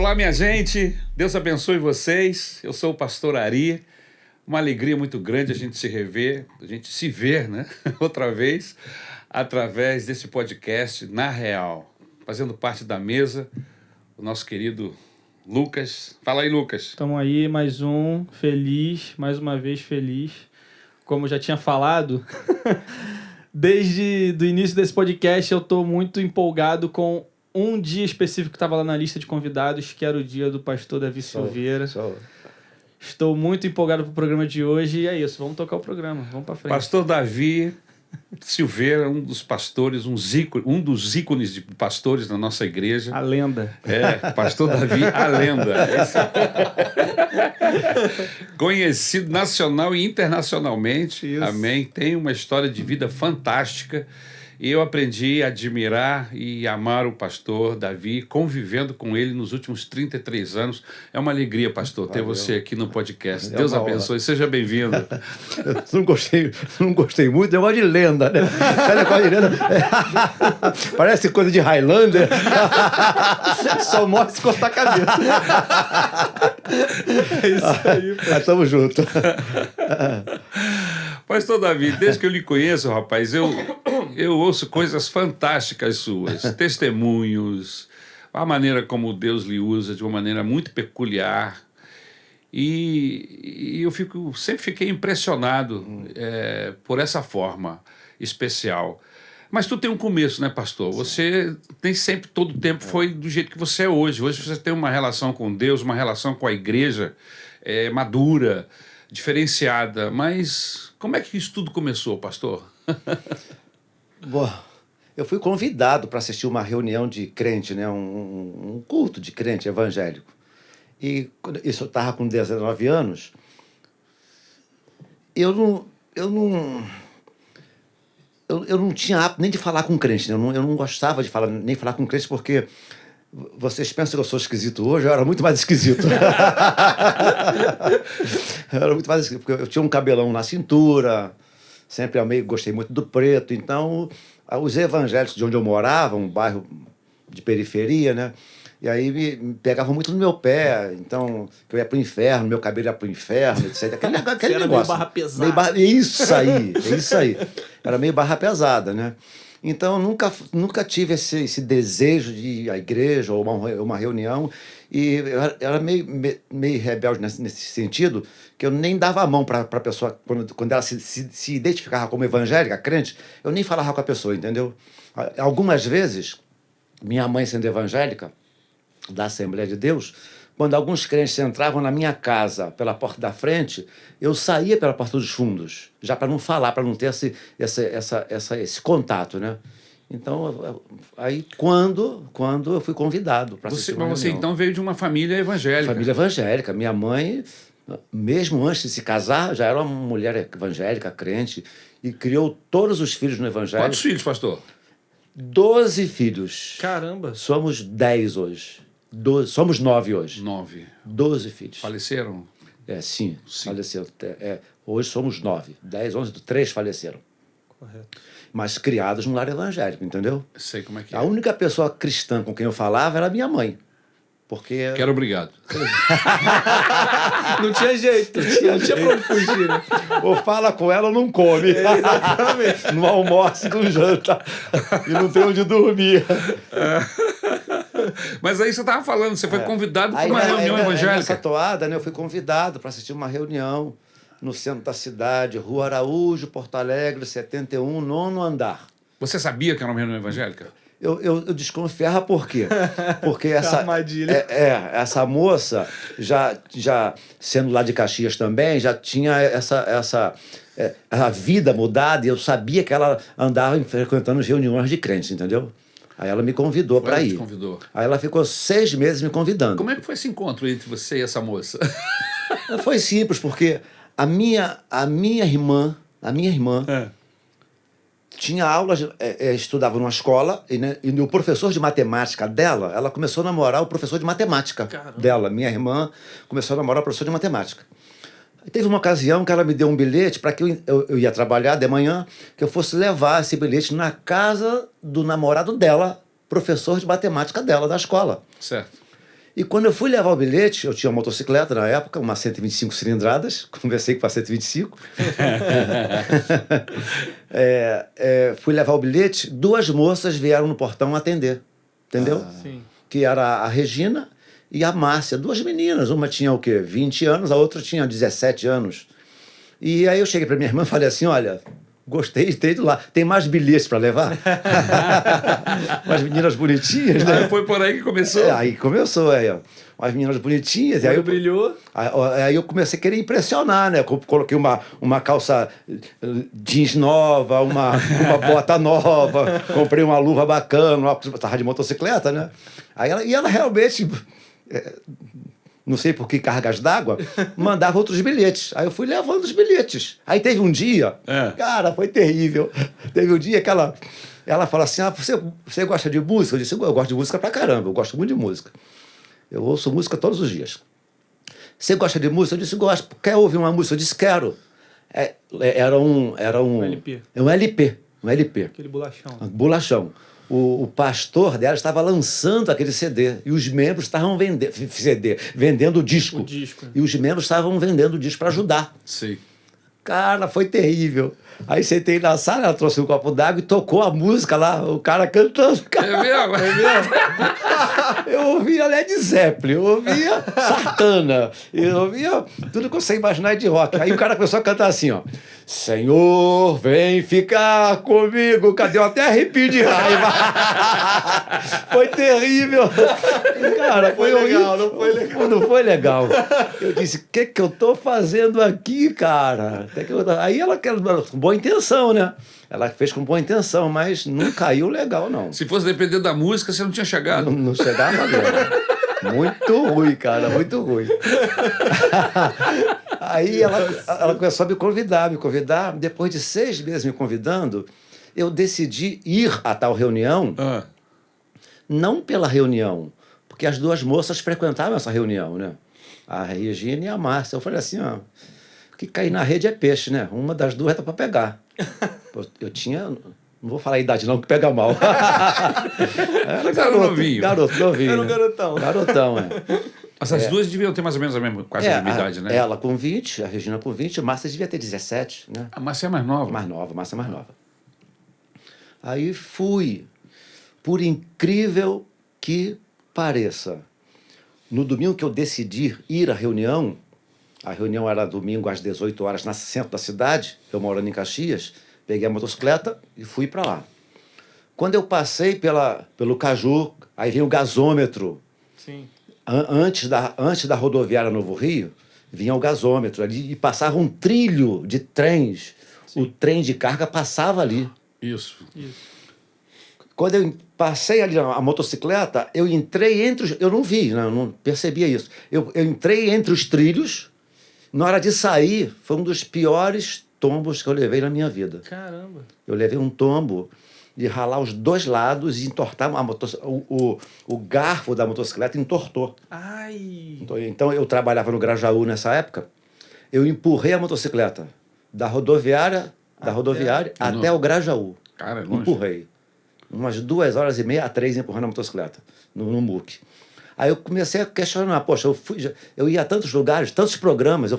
Olá, minha gente. Deus abençoe vocês. Eu sou o pastor Ari. Uma alegria muito grande a gente se rever, a gente se ver, né? Outra vez, através desse podcast Na Real. Fazendo parte da mesa, o nosso querido Lucas. Fala aí, Lucas. Estamos aí, mais uma vez feliz. Como eu já tinha falado, desde o início desse podcast eu estou muito empolgado com um dia específico que estava lá na lista de convidados, que era o dia do pastor Davi Silveira. Estou muito empolgado para o programa de hoje e é isso, vamos tocar o programa, vamos para frente. Pastor Davi Silveira, um dos pastores, um dos ícones de pastores da nossa igreja. A lenda. Pastor Davi, a lenda. Conhecido nacional e internacionalmente. Isso. Amém. Tem uma história de vida fantástica. E eu aprendi a admirar e amar o pastor Davi, convivendo com ele nos últimos 33 anos. É uma alegria, pastor, ter você aqui no podcast. Deus abençoe, seja bem-vindo. Não gostei muito, é negócio de lenda, né? Parece coisa de Highlander. Só morre se cortar a cabeça. É isso aí, pô. Mas tamo junto. Pastor Davi, desde que eu lhe conheço, rapaz, eu ouço coisas fantásticas suas, testemunhos, a maneira como Deus lhe usa de uma maneira muito peculiar. E eu sempre fiquei impressionado por essa forma especial. Mas tu tem um começo, né, pastor? Você nem sempre, todo o tempo, foi do jeito que você é hoje. Hoje você tem uma relação com Deus, uma relação com a igreja madura, diferenciada. Mas como é que isso tudo começou, pastor? Bom, eu fui convidado para assistir uma reunião de crente, né? Um culto de crente evangélico. E isso eu estava com 19 anos. Eu não tinha hábito nem de falar com crente, né? Eu não gostava de nem falar com crente porque vocês pensam que eu sou esquisito hoje, eu era muito mais esquisito. Eu era muito mais esquisito, porque eu tinha um cabelão na cintura, sempre amei, gostei muito do preto. Então, os evangélicos de onde eu morava, um bairro de periferia, né? E aí me pegavam muito no meu pé, então, que eu ia pro inferno, meu cabelo ia pro inferno, etc. Aquele Você era negócio. meio barra pesada. Isso aí. Era meio barra pesada, né? Então, nunca tive esse desejo de ir à igreja ou uma reunião. E eu era meio rebelde nesse sentido, que eu nem dava a mão para a pessoa, quando ela se identificava como evangélica, crente, eu nem falava com a pessoa, entendeu? Algumas vezes, minha mãe sendo evangélica, da Assembleia de Deus, quando alguns crentes entravam na minha casa pela porta da frente, eu saía pela porta dos fundos, já para não falar, para não ter esse contato, né? Então, aí quando eu fui convidado para assistir uma Mas você reunião. então veio de uma família evangélica. Família evangélica. Minha mãe, mesmo antes de se casar, já era uma mulher evangélica, crente, e criou todos os filhos no evangelho. Quantos filhos, pastor? 12 filhos. Caramba. Somos 10 hoje. Somos 9 hoje. 9. 12 filhos. Faleceram? Sim. Faleceram. Hoje somos 9. 10, 11, 3 faleceram. Correto. Mas criados no lar evangélico, entendeu? Sei como é que é. A única pessoa cristã com quem eu falava era minha mãe. Porque... Quero obrigado. Não tinha jeito, não tinha pra onde fugir, né? Ou fala com ela ou não come. Exatamente. Não almoça, não janta. E não tem onde dormir. Mas aí você estava falando, você foi convidado para uma reunião evangélica. Nessa toada, né, eu fui convidado para assistir uma reunião no centro da cidade, Rua Araújo, Porto Alegre, 71, 9º andar. Você sabia que era uma reunião evangélica? Eu desconfiava por quê? Porque essa moça, já sendo lá de Caxias também, já tinha a vida mudada, e eu sabia que ela andava frequentando reuniões de crentes, entendeu? Aí ela me convidou para ir. Convidou. Aí ela ficou 6 meses me convidando. Como é que foi esse encontro entre você e essa moça? Foi simples, porque a minha irmã tinha aulas, estudava numa escola, e o professor de matemática dela, ela começou a namorar o professor de matemática dela. Minha irmã começou a namorar o professor de matemática. Teve uma ocasião que ela me deu um bilhete para que eu ia trabalhar de manhã, que eu fosse levar esse bilhete na casa do namorado dela, professor de matemática dela, da escola. Certo. E quando eu fui levar o bilhete, eu tinha uma motocicleta na época, uma 125 cilindradas, conversei com a 125. Fui levar o bilhete, 2 moças vieram no portão atender, entendeu? Sim. Que era a Regina e a Márcia, 2 meninas. Uma tinha o quê? 20 anos, a outra tinha 17 anos. E aí eu cheguei para minha irmã e falei assim, olha, gostei de ter ido lá. Tem mais bilhetes para levar? Umas meninas bonitinhas, né? Aí foi por aí que começou? Aí começou, ó. Umas meninas bonitinhas. E aí brilhou. Aí eu comecei a querer impressionar, né? Coloquei uma calça jeans nova, uma bota nova, comprei uma luva bacana, tava de motocicleta, né? Aí ela realmente... não sei por que cargas d'água, mandava outros bilhetes. Aí eu fui levando os bilhetes. Aí teve um dia, cara, foi terrível. Teve um dia que ela falou assim, você gosta de música? Eu disse, eu gosto de música pra caramba, eu gosto muito de música. Eu ouço música todos os dias. Você gosta de música? Eu disse, gosto. Quer ouvir uma música? Eu disse, quero. Era um LP. Um LP. Aquele bolachão. Bolachão. O pastor dela estava lançando aquele CD e os membros estavam vendendo o disco. E os membros estavam vendendo o disco para ajudar. Sim. Cara, foi terrível. Aí sentei na sala, ela trouxe um copo d'água e tocou a música lá, o cara cantando. É mesmo? Eu ouvia Led Zeppelin, eu ouvia Santana, eu ouvia tudo que você imaginar de rock. Aí o cara começou a cantar assim, ó. Senhor, vem ficar comigo. Cadê? Eu até arrepio de raiva. Foi terrível. Cara, foi legal, horrível. não foi legal. Não foi legal. Eu disse, o que eu tô fazendo aqui, cara? Aí ela quer com boa intenção, né? Ela fez com boa intenção, mas não caiu legal, não. Se fosse depender da música, você não tinha chegado. Não chegava mesmo. Muito ruim, cara, muito ruim. Aí ela começou a me convidar. Depois de 6 meses me convidando, eu decidi ir a tal reunião, não pela reunião, porque as 2 moças frequentavam essa reunião, né? A Regina e a Márcia. Eu falei assim, ó, que cair na rede é peixe, né? Uma das 2 dá para pegar. Eu tinha... Não vou falar a idade não, que pega mal. Era garoto novinho. Era um garotão. Garotão, Mas as 2 deviam ter mais ou menos quase a mesma idade, né? Ela com 20, a Regina com 20, a Márcia devia ter 17, né? A Márcia é mais nova. Márcia é mais nova. Aí fui. Por incrível que pareça, no domingo que eu decidi ir à reunião, a reunião era domingo às 18 horas no centro da cidade, eu morando em Caxias, peguei a motocicleta e fui para lá. Quando eu passei pelo Caju, aí veio o gasômetro. Sim. Antes da rodoviária Novo Rio, vinha o gasômetro ali e passava um trilho de trens. Sim. O trem de carga passava ali. Isso. Quando eu passei ali a motocicleta, eu entrei entre os... Eu não vi, não percebia isso. Eu entrei entre os trilhos. Na hora de sair, foi um dos piores tombos que eu levei na minha vida. Caramba. Eu levei um tombo de ralar os 2 lados e entortar o garfo da motocicleta entortou. Ai! Então eu trabalhava no Grajaú nessa época. Eu empurrei a motocicleta da rodoviária até o Grajaú. Cara, é longe. Empurrei. Umas 2h30 a 3 empurrando a motocicleta no muque. Aí eu comecei a questionar, poxa, eu ia a tantos lugares, tantos programas,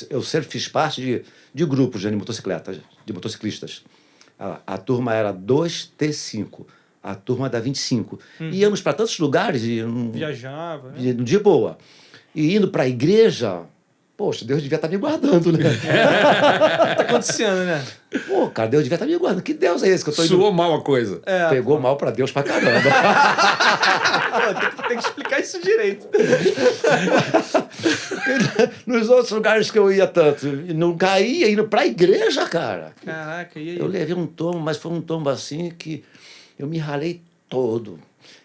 eu sempre fiz parte de grupos de motocicletas, de motociclistas. A turma era 2T5, a turma da 25. Íamos para tantos lugares. Viajava. De boa. E indo para a igreja, poxa, Deus devia estar me guardando, né? Tá acontecendo, né? Pô, cara, Deus devia estar me guardando. Que Deus é esse que eu tô indo? Suou mal a coisa. Pegou mal para Deus pra caramba. Tem que explicar isso direito. Nos outros lugares que eu ia tanto, não caía indo pra igreja, cara. Caraca, e aí? Eu levei um tombo, mas foi um tombo assim que eu me ralei todo.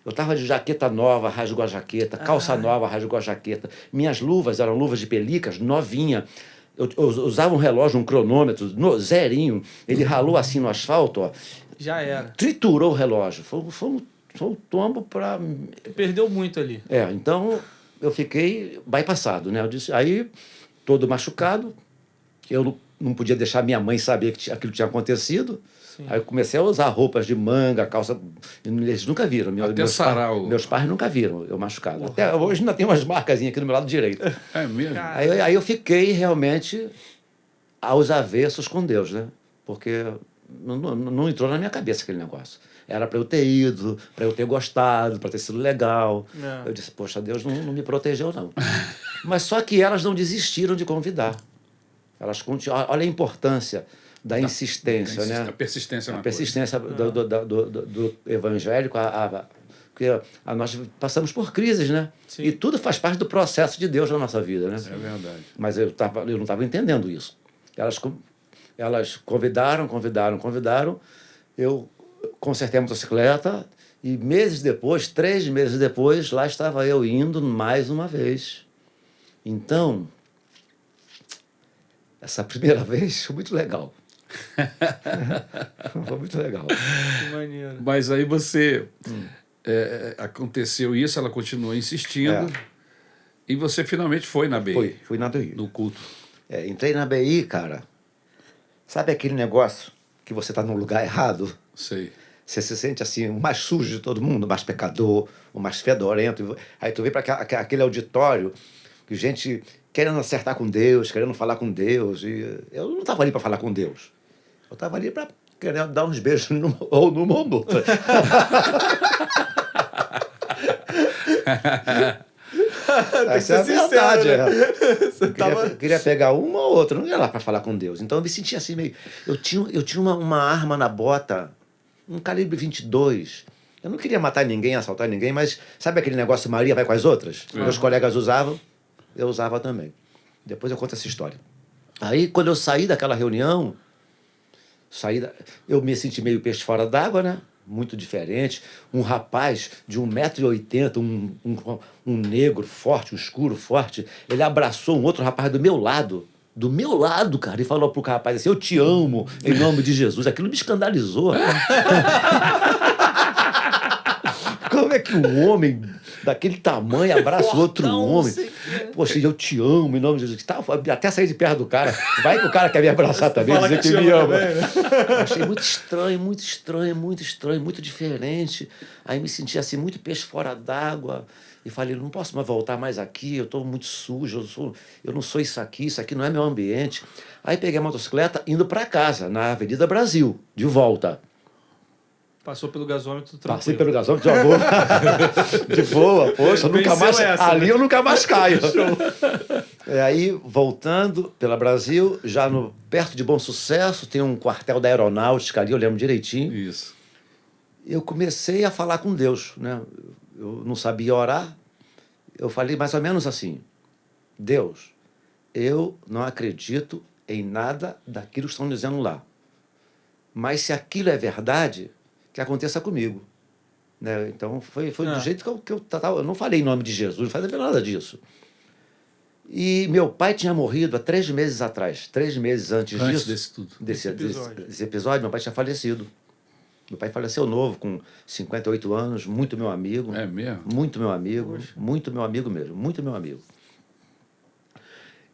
Eu tava de jaqueta nova, rasgou a jaqueta, calça nova, rasgou a jaqueta. Minhas luvas eram luvas de pelicas, novinha. Eu usava um relógio, um cronômetro, zerinho. Ele ralou assim no asfalto, ó. Já era. Triturou o relógio. Foi um tombo para... Perdeu muito ali. Então eu fiquei bypassado, né? Aí, todo machucado, eu não podia deixar minha mãe saber que aquilo tinha acontecido. Sim. Aí eu comecei a usar roupas de manga, calça... Eles nunca viram. Meus pais nunca viram eu machucado. Até hoje ainda tem umas marcazinhas aqui no meu lado direito. É mesmo? Aí eu fiquei realmente aos avessos com Deus, né? Porque não entrou na minha cabeça aquele negócio. Era para eu ter ido, para eu ter gostado, para ter sido legal. Eu disse, poxa, Deus não me protegeu, não. Mas só que elas não desistiram de convidar. Elas continuam. Olha a importância da insistência, né? A persistência. A persistência do evangélico. Porque nós passamos por crises, né? Sim. E tudo faz parte do processo de Deus na nossa vida, né? É verdade. Mas eu não estava entendendo isso. Elas convidaram. Eu consertei a motocicleta e 3 meses depois, lá estava eu indo mais uma vez. Então, essa primeira vez foi muito legal. Foi muito legal. Que maneiro. Mas aí você... aconteceu isso, ela continuou insistindo e você finalmente foi na BI. Fui na BI. No culto. Entrei na BI, cara. Sabe aquele negócio que você está no lugar errado? Sei. Você se sente assim, o mais sujo de todo mundo, o mais pecador, o mais fedorento. Aí tu vem para aquele auditório, que gente querendo acertar com Deus, querendo falar com Deus. E eu não estava ali para falar com Deus. Eu estava ali para querer dar uns beijos ou numa ou noutra. Essa é a verdade. Eu queria pegar uma ou outra, não ia lá para falar com Deus. Então eu me sentia assim meio... Eu tinha uma arma na bota, um calibre 22. Eu não queria matar ninguém, assaltar ninguém, mas sabe aquele negócio Maria vai com as outras? Meus colegas usavam, eu usava também. Depois eu conto essa história. Aí quando eu saí daquela reunião, eu me senti meio peixe fora d'água, né? Muito diferente. Um rapaz de 1,80 m, um negro forte, um escuro forte, ele abraçou um outro rapaz do meu lado, cara, e falou pro rapaz assim, eu te amo, em nome de Jesus. Aquilo me escandalizou. Como é que um homem daquele tamanho abraça outro homem? Poxa, eu te amo, em nome de Jesus. Até sair de perto do cara. Vai que o cara quer me abraçar também, dizer que me ama. Achei muito estranho, muito diferente. Aí me senti assim, muito peixe fora d'água. E falei, não posso mais voltar mais aqui, eu estou muito sujo, eu não sou isso aqui não é meu ambiente. Aí peguei a motocicleta indo para casa, na Avenida Brasil, de volta. Passou pelo gasômetro tranquilo. Passei pelo gasômetro de boa. De boa, poxa, nunca mais, ali, né? Eu nunca mais caio. Aí, voltando pela Brasil, já perto de Bom Sucesso, tem um quartel da aeronáutica ali, eu lembro direitinho. Isso. Eu comecei a falar com Deus, né? Eu não sabia orar. Eu falei mais ou menos assim, Deus, eu não acredito em nada daquilo que estão dizendo lá. Mas se aquilo é verdade, que aconteça comigo. Né? Então, foi do jeito que eu tava. Eu não falei em nome de Jesus, não falei nada disso. E meu pai tinha morrido há 3 meses atrás. 3 meses antes disso. Desse episódio, meu pai tinha falecido. Meu pai faleceu novo, com 58 anos, muito meu amigo. É mesmo? Muito meu amigo, muito meu amigo mesmo, muito meu amigo.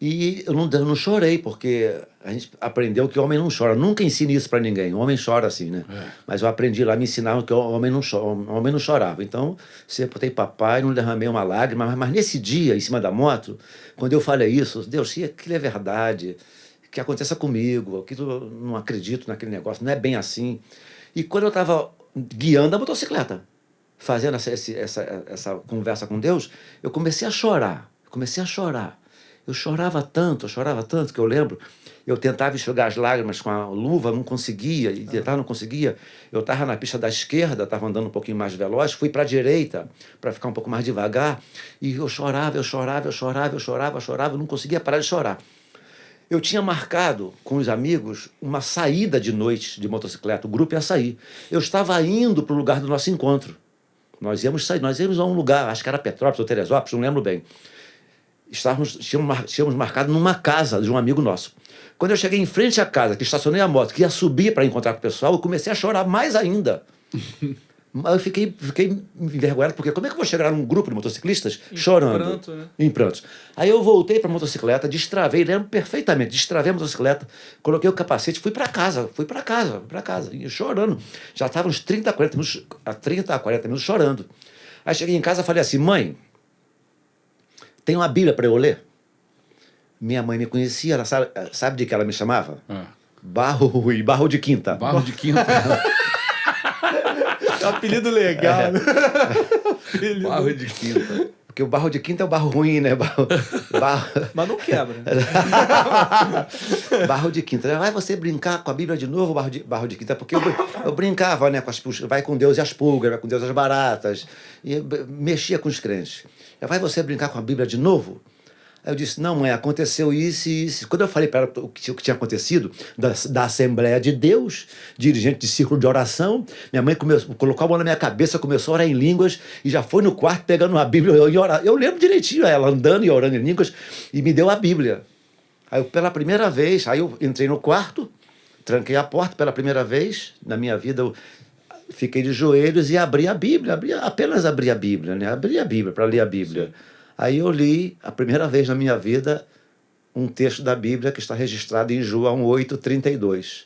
E eu não chorei, porque a gente aprendeu que o homem não chora. Nunca ensine isso para ninguém. O homem chora assim, né? Mas eu aprendi lá, me ensinaram que o homem não chorava. Então, sepultei papai, não derramei uma lágrima. Mas nesse dia, em cima da moto, quando eu falei isso, Deus, se aquilo é verdade, que aconteça comigo, aquilo, não acredito naquele negócio, não é bem assim. E quando eu estava guiando a motocicleta, fazendo essa conversa com Deus, eu comecei a chorar. Eu chorava tanto que eu lembro, eu tentava enxugar as lágrimas com a luva, não conseguia, eu estava na pista da esquerda, estava andando um pouquinho mais veloz, fui para a direita, para ficar um pouco mais devagar, e eu chorava, não conseguia parar de chorar. Eu tinha marcado com os amigos uma saída de noite de motocicleta, o grupo ia sair. Eu estava indo para o lugar do nosso encontro. Nós íamos a um lugar, acho que era Petrópolis ou Teresópolis, não lembro bem. Tínhamos marcado numa casa de um amigo nosso. Quando eu cheguei em frente à casa, que estacionei a moto, que ia subir para encontrar com o pessoal, eu comecei a chorar mais ainda. Mas eu fiquei envergonhado, porque como é que eu vou chegar num grupo de motociclistas chorando? Pranto, né? Em prantos. Aí eu voltei para a motocicleta, destravei, lembro perfeitamente, destravei a motocicleta, coloquei o capacete, fui para casa, e chorando. Já estava uns 30 a 40 minutos chorando. Aí cheguei em casa e falei assim, mãe, tem uma Bíblia para eu ler? Minha mãe me conhecia, ela sabe de que ela me chamava? Barro de Quinta. Barro de Quinta. É um apelido legal. Né? Barro de Quinta. Porque o Barro de Quinta é o barro ruim, né? Mas não quebra. Né? Barro de Quinta. Vai você brincar com a Bíblia de novo, Barro de Quinta? Porque eu brincava, né? Vai com Deus e as pulgas, vai com Deus e as baratas. E mexia com os crentes. Vai você brincar com a Bíblia de novo? Aí eu disse, não, mãe, aconteceu isso e isso. Quando eu falei para ela o que tinha acontecido, da Assembleia de Deus, dirigente de círculo de oração, minha mãe colocou a mão na minha cabeça, começou a orar em línguas e já foi no quarto pegando uma Bíblia e orar. Eu lembro direitinho ela andando e orando em línguas e me deu a Bíblia. Aí eu, pela primeira vez, aí eu entrei no quarto, tranquei a porta pela primeira vez na minha vida, eu fiquei de joelhos e abri a Bíblia, apenas abri a Bíblia, né? Abri a Bíblia para ler a Bíblia. Sim. Aí eu li, a primeira vez na minha vida, um texto da Bíblia que está registrado em João 8,32.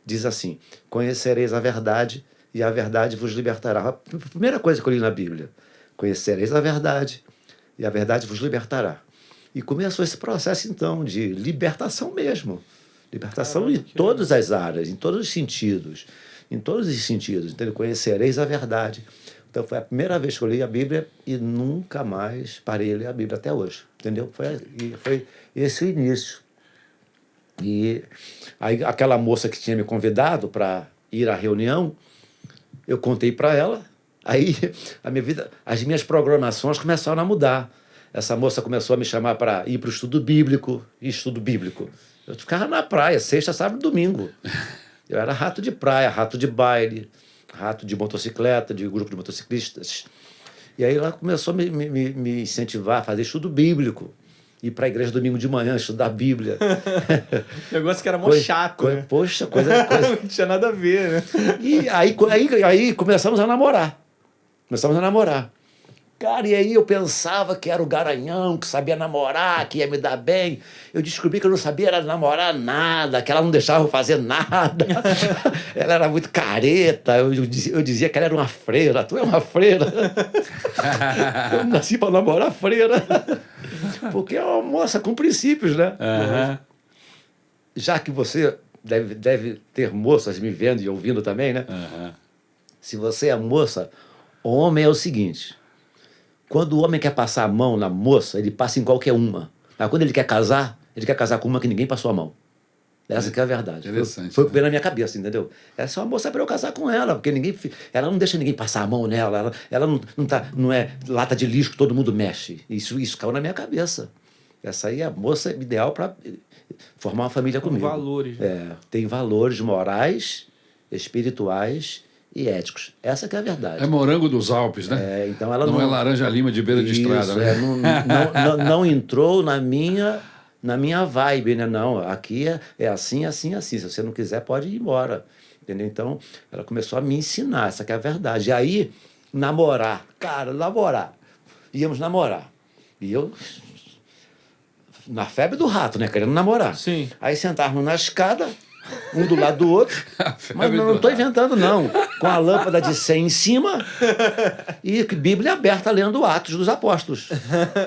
Diz assim, conhecereis a verdade e a verdade vos libertará. A primeira coisa que eu li na Bíblia, conhecereis a verdade e a verdade vos libertará. E começou esse processo, então, de libertação mesmo. Libertação em todas as áreas, em todos os sentidos. Em todos os sentidos. Então, conhecereis a verdade. Então, foi a primeira vez que eu li a Bíblia e nunca mais parei de ler a Bíblia até hoje. Entendeu? Foi esse o início. E aí, aquela moça que tinha me convidado para ir à reunião, eu contei para ela. Aí, as minhas programações começaram a mudar. Essa moça começou a me chamar para ir para o estudo bíblico. Eu ficava na praia, sexta, sábado e domingo. Eu era rato de praia, rato de baile, rato de motocicleta, de grupo de motociclistas. E aí ela começou a me incentivar a fazer estudo bíblico. Ir para a igreja domingo de manhã, estudar a Bíblia. Negócio que era mó chato, né? Poxa, coisa... Não tinha nada a ver, né? E aí começamos a namorar. Cara, e aí eu pensava que era o garanhão, que sabia namorar, que ia me dar bem. Eu descobri que eu não sabia era namorar nada, que ela não deixava eu fazer nada. Ela era muito careta. Eu dizia que ela era uma freira. Tu é uma freira. Eu não nasci para namorar freira. Porque é uma moça com princípios, né? Uhum. Já que você deve ter moças me vendo e ouvindo também, né? Uhum. Se você é moça, o homem é o seguinte... Quando o homem quer passar a mão na moça, ele passa em qualquer uma. Mas quando ele quer casar com uma que ninguém passou a mão. Essa que é a verdade. Foi o que veio na minha cabeça, entendeu? Essa é uma moça para eu casar com ela, porque ela não deixa ninguém passar a mão nela, ela não é lata de lixo que todo mundo mexe. Isso caiu na minha cabeça. Essa aí é a moça ideal para formar uma família comigo. Valores. Tem valores morais, espirituais e éticos. Essa que é a verdade. É morango dos Alpes, né? Então ela não é laranja-lima de beira de estrada, né? Não entrou na minha vibe, né? Não, aqui é assim, assim, assim. Se você não quiser, pode ir embora. Entendeu? Então, ela começou a me ensinar, essa que é a verdade. E aí, namorar. Íamos namorar. E eu, na febre do rato, né? Querendo namorar. Sim. Aí sentávamos na escada, um do lado do outro. Mas não estou inventando, não. Com a lâmpada de 100 em cima e Bíblia aberta, lendo Atos dos Apóstolos.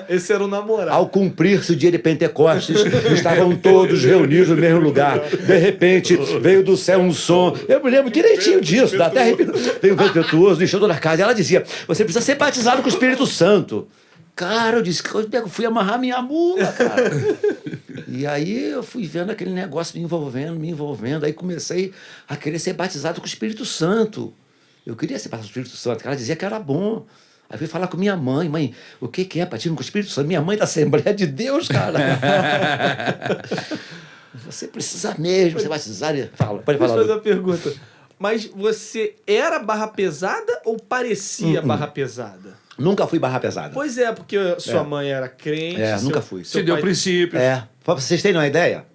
Esse era o namorado. Ao cumprir-se o dia de Pentecostes, estavam todos reunidos no mesmo lugar. De repente, veio do céu um som. Eu me lembro direitinho disso. Da terra veio um vento impetuoso, encheu toda a casa. E ela dizia, você precisa ser batizado com o Espírito Santo. Cara, eu disse que eu fui amarrar minha mula, cara. E aí eu fui vendo aquele negócio me envolvendo. Aí comecei a querer ser batizado com o Espírito Santo. Eu queria ser batizado com o Espírito Santo. Ela dizia que era bom. Aí fui falar com minha mãe, o que é batismo com o Espírito Santo? Minha mãe da Assembleia de Deus, cara. Você precisa mesmo ser batizado. Pode falar. Deixa eu fazer uma pergunta. Mas você era barra pesada ou parecia barra pesada? Nunca fui barra pesada. Pois é, porque sua mãe era crente. Nunca fui. Você deu princípios. Pra vocês terem uma ideia,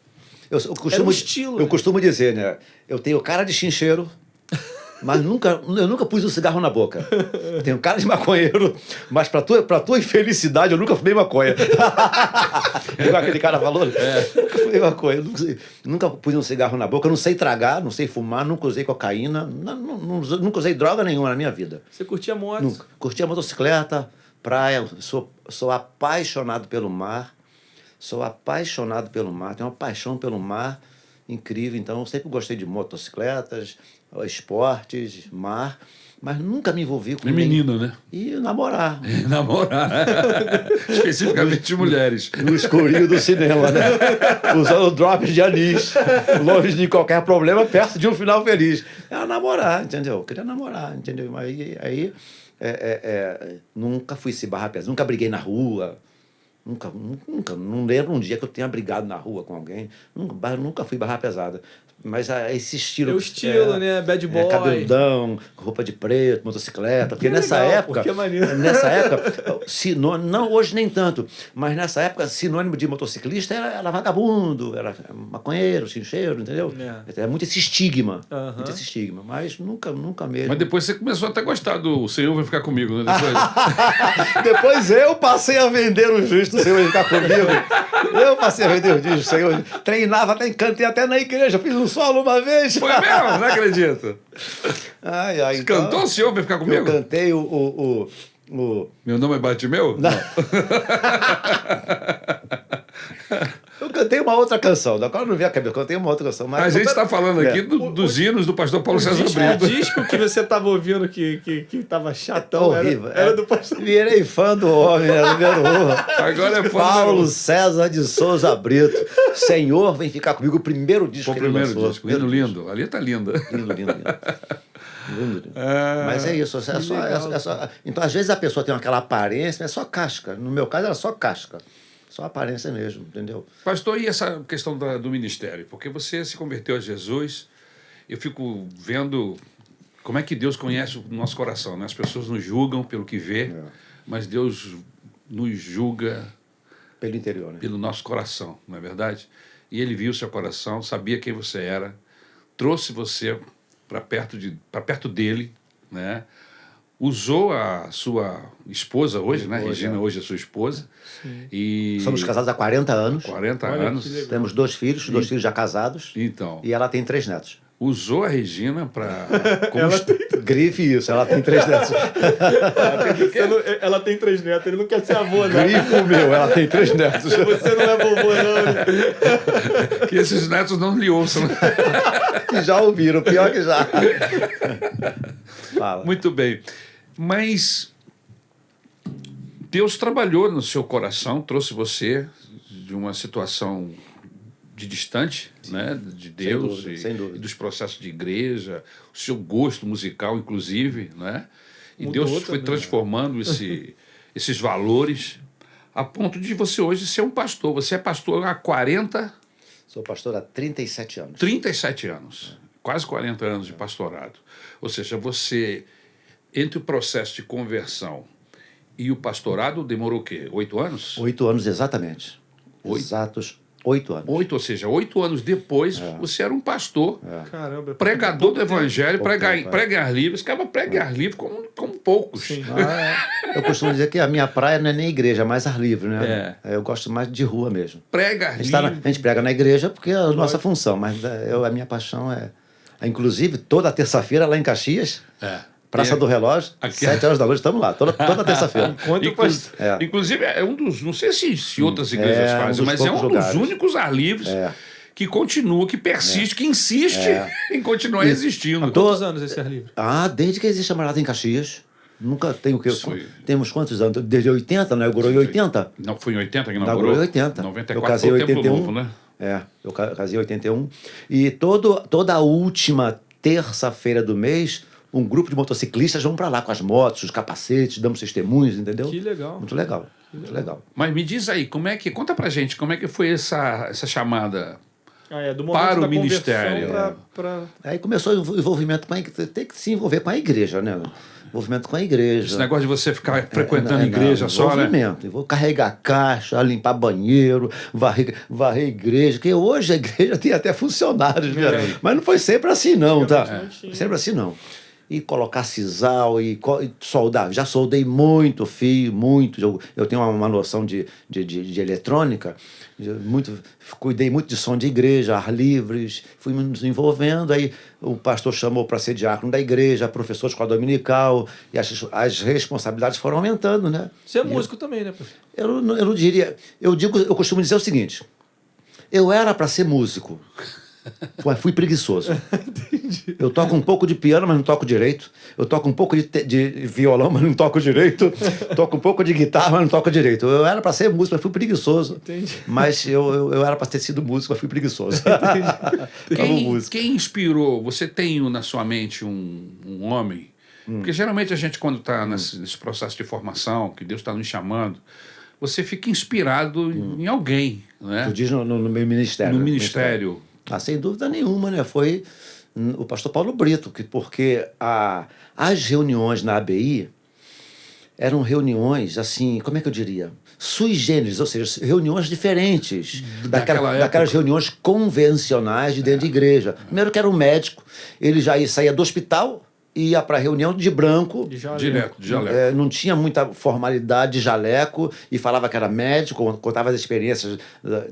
Era um estilo. Eu costumo dizer, né? Eu tenho cara de chincheiro, Mas eu nunca pus um cigarro na boca. Tenho cara de maconheiro, mas pra tua infelicidade, eu nunca fumei maconha. Igual aquele cara falou, nunca fumei maconha. Nunca pus um cigarro na boca, eu não sei tragar, não sei fumar, nunca usei cocaína, nunca usei droga nenhuma na minha vida. Você curtia moto? Nunca. Curtia motocicleta, praia, sou apaixonado pelo mar. Sou apaixonado pelo mar, tenho uma paixão pelo mar incrível. Então, eu sempre gostei de motocicletas, esportes, mar, mas nunca me envolvi com menina, né? E namorar. Namorar. Especificamente de mulheres. No escurinho do cinema, né? Usando drops de anis, longe de qualquer problema, perto de um final feliz. Era namorar, entendeu? Eu queria namorar, entendeu? Aí nunca fui se barrar pesado, nunca briguei na rua. Nunca, não lembro um dia que eu tenha brigado na rua com alguém. Nunca fui barra pesada. Mas esse estilo... É o estilo, né? Bad boy. Cabeludão, roupa de preto, motocicleta. Porque nessa época... Nessa época, não, hoje nem tanto, mas nessa época, sinônimo de motociclista era vagabundo, era maconheiro, chincheiro, entendeu? É muito esse estigma. Muito esse estigma. Mas nunca mesmo. Mas depois você começou até a gostar do Senhor Vai Ficar Comigo, né? Depois eu passei a vender os discos do Senhor Vai Ficar Comigo. Eu passei a vender os discos do Senhor. Treinava, cantei até na igreja, fiz um solo uma vez. Foi mesmo? Não acredito. Você então, cantou O Senhor Vai Ficar Comigo? Eu cantei Meu nome é Bartimeu? Não. Eu cantei uma outra canção, agora não vi a cabeça, eu cantei uma outra canção. Mas a gente está falando aqui dos hinos do pastor Paulo César Brito. O disco que você estava ouvindo que estava chatão, horrível, era do pastor. Virei fã do homem, era número 1. Agora é fã Paulo César de Souza Brito. Senhor, vem ficar comigo, o primeiro disco que ele lançou. Primeiro disco, lindo. Ali está linda. Lindo. Mas é isso. Então, às vezes a pessoa tem aquela aparência, mas é só casca. No meu caso, era só casca. Só aparência mesmo, entendeu? Pastor, e essa questão do ministério? Porque você se converteu a Jesus, eu fico vendo como é que Deus conhece o nosso coração, né? As pessoas nos julgam pelo que vê, mas Deus nos julga pelo interior, né? Pelo nosso coração, não é verdade? E Ele viu o seu coração, sabia quem você era, trouxe você para perto dele, né? Usou a sua esposa hoje, né? Regina hoje é sua esposa. E somos casados há 40 anos. 40 anos. Temos 2 filhos, 2 filhos já casados. Então. E ela tem 3 netos. Usou a Regina para... Grife isso, ela tem 3 netos. Ela tem 3 netos, ele não quer ser avô, não. Grifo meu, ela tem 3 netos. Você não é vovô, não. Que esses netos não lhe ouçam. Que já ouviram, pior que já. Fala. Muito bem. Mas Deus trabalhou no seu coração, trouxe você de uma situação de distante, né, de Deus, sem dúvida. E dos processos de igreja, o seu gosto musical, inclusive, né? E mudou Deus foi transformando esses valores a ponto de você hoje ser um pastor. Você é pastor há 40... Sou pastor há 37 anos. 37 anos. Quase 40 anos de pastorado. Ou seja, você, entre o processo de conversão e o pastorado, demorou o quê? 8 anos? 8 anos, exatamente. Exatos 8 anos. 8, ou seja, 8 anos depois, você era um pastor, Caramba, pregador do evangelho, pregar livre. Esse cara pregar livre como poucos. Eu costumo dizer que a minha praia não é nem igreja, é mais ar livre, né? Eu gosto mais de rua mesmo. Pregar livre. A gente prega na igreja porque é a nossa função, mas a minha paixão é... Inclusive, toda terça-feira lá em Caxias... Praça do Relógio, 7 horas da noite, estamos lá, toda terça-feira. Inclusive, é um dos... Não sei se outras igrejas fazem, mas é um dos únicos ar livres que continua, que persiste, que insiste em continuar existindo. Há quantos anos esse ar livre? Desde que existe a morada em Caxias. Nunca tem o que... Temos quantos anos? Desde 80, não é? Inaugurou em 80? Não, foi em 80 que inaugurou? Em 80. 94 eu casei em 81. Novo, né? Eu casei em 81. E toda a última terça-feira do mês... Um grupo de motociclistas vão para lá com as motos, os capacetes, damos testemunhos, entendeu? Que legal. Muito legal, muito legal. Mas me diz aí, conta pra gente, como é que foi essa chamada do para o ministério? Aí começou o envolvimento tem que se envolver com a igreja, né? Envolvimento com a igreja. Esse negócio de você ficar frequentando a igreja só, né? Envolvimento. Vou carregar caixa, limpar banheiro, varrer igreja, que hoje a igreja tem até funcionários, né? Mas não foi sempre assim não, tá? Sempre assim não. e colocar sisal e soldar. Já soldei muito fio, muito. Eu tenho uma noção de eletrônica, cuidei muito de som de igreja, ar livres, fui me desenvolvendo. Aí o pastor chamou para ser diácono da igreja, professor de escola dominical, e as responsabilidades foram aumentando, né? Você é músico também, né, pastor? Eu não diria. Eu costumo dizer o seguinte: eu era para ser músico, mas fui preguiçoso. Entendi. Eu toco um pouco de piano, mas não toco direito. Eu toco um pouco de violão, mas não toco direito. Toco um pouco de guitarra, mas não toco direito. Eu era para ser músico, mas fui preguiçoso. Entendi. Mas eu era para ter sido músico, mas fui preguiçoso. Quem inspirou? Você tem na sua mente um homem? Porque geralmente a gente, quando está nesse processo de formação, que Deus está nos chamando, você fica inspirado em alguém, né? Tu diz no meu ministério. No ministério. Sem dúvida nenhuma, né? Foi o pastor Paulo Brito, porque as reuniões na ABI eram reuniões, assim, como é que eu diria? Sui generis, ou seja, reuniões diferentes daquelas reuniões convencionais de dentro de igreja. Primeiro que era um médico, ele já saía do hospital, ia para a reunião de branco. Direto, de jaleco. Não tinha muita formalidade de jaleco e falava que era médico, contava as experiências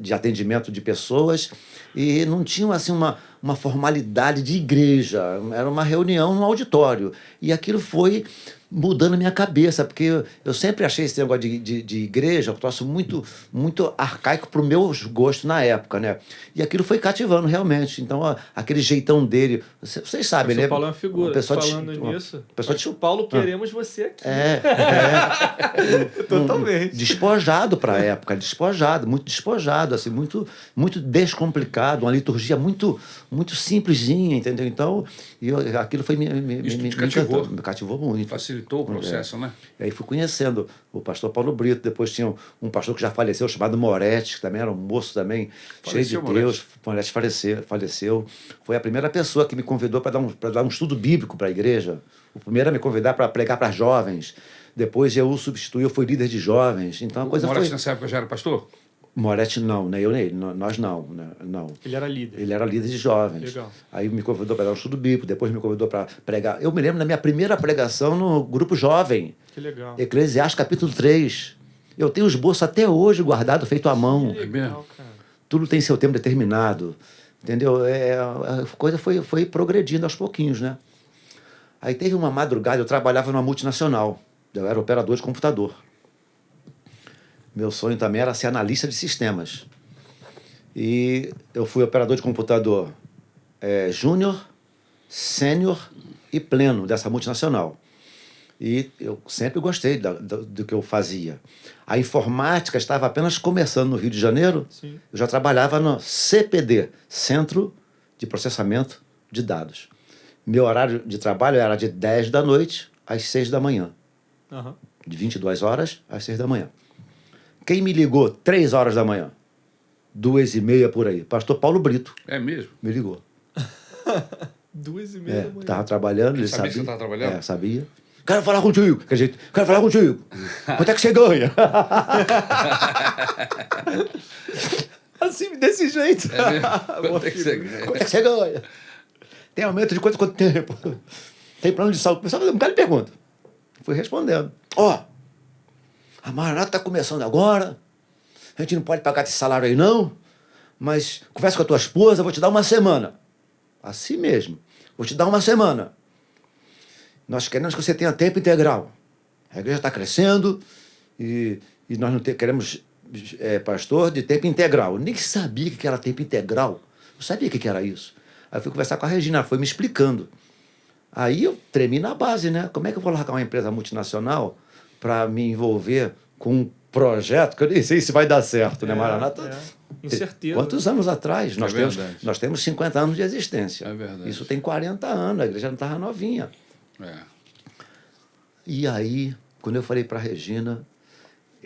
de atendimento de pessoas e não tinha assim uma formalidade de igreja. Era uma reunião no auditório. E aquilo foi mudando a minha cabeça, porque eu sempre achei esse negócio de igreja um troço muito, muito arcaico para o meu gosto na época, né? E aquilo foi cativando realmente. Então, aquele jeitão dele, vocês sabem, né? O Paulo é uma figura. Falando nisso, o Paulo, queremos você aqui. Totalmente. Despojado para a época, muito despojado, assim, muito, muito descomplicado, uma liturgia muito, muito simplesinha, entendeu? Então, aquilo foi me cativou muito. Facilitou o processo, né? E aí fui conhecendo o pastor Paulo Brito, depois tinha um pastor que já faleceu, chamado Moretti, que também era um moço também, cheio de Deus. Moretti faleceu. Foi a primeira pessoa que me convidou para dar um estudo bíblico para a igreja. O primeiro a me convidar para pregar para jovens. Depois eu o substituí, eu fui líder de jovens. Então a coisa foi... Moretti nessa época já era pastor? Moretti não, né? Eu nem ele, nós não, né? Não. Ele era líder. Ele era líder de jovens. Legal. Aí me convidou para dar um estudo bíblico, depois me convidou para pregar. Eu me lembro da minha primeira pregação no grupo jovem. Que legal. Eclesiastes capítulo 3. Eu tenho o esboço até hoje guardado, feito à mão. Que legal, cara. Tudo tem seu tempo determinado. Entendeu? A coisa foi progredindo aos pouquinhos, né? Aí teve uma madrugada, eu trabalhava numa multinacional. Eu era operador de computador. Meu sonho também era ser analista de sistemas. E eu fui operador de computador júnior, sênior e pleno dessa multinacional. E eu sempre gostei do que eu fazia. A informática estava apenas começando no Rio de Janeiro. Sim. Eu já trabalhava no CPD, Centro de Processamento de Dados. Meu horário de trabalho era de 10 da noite às 6 da manhã. Uhum. De 22 horas às 6 da manhã. Quem me ligou 3 horas da manhã? 2h30 por aí. Pastor Paulo Brito. É mesmo? Me ligou. 2h30 da manhã. Estava trabalhando, ele sabia sabia. que você estava trabalhando? Sabia. Quero falar contigo. Quero falar contigo. Quanto é que você ganha? Assim, desse jeito. É mesmo? Quanto é que você ganha? Quanto é que você ganha? Tem aumento de quanto tempo? Tem plano de saúde? O pessoal um bocado de pergunta. Fui respondendo. A Maranata está começando agora. A gente não pode pagar esse salário aí, não. Mas conversa com a tua esposa, vou te dar uma semana. Assim mesmo. Vou te dar uma semana. Nós queremos que você tenha tempo integral. A igreja está crescendo e nós não queremos pastor de tempo integral. Eu nem sabia o que era tempo integral. Não sabia o que era isso. Aí eu fui conversar com a Regina, ela foi me explicando. Aí eu tremi na base, né? Como é que eu vou largar uma empresa multinacional para me envolver com um projeto que eu nem sei se vai dar certo, né, Maranata? Incerteza. Quantos anos atrás? Nós temos 50 anos de existência. É verdade. Isso tem 40 anos, a igreja não estava novinha. E aí, quando eu falei para a Regina,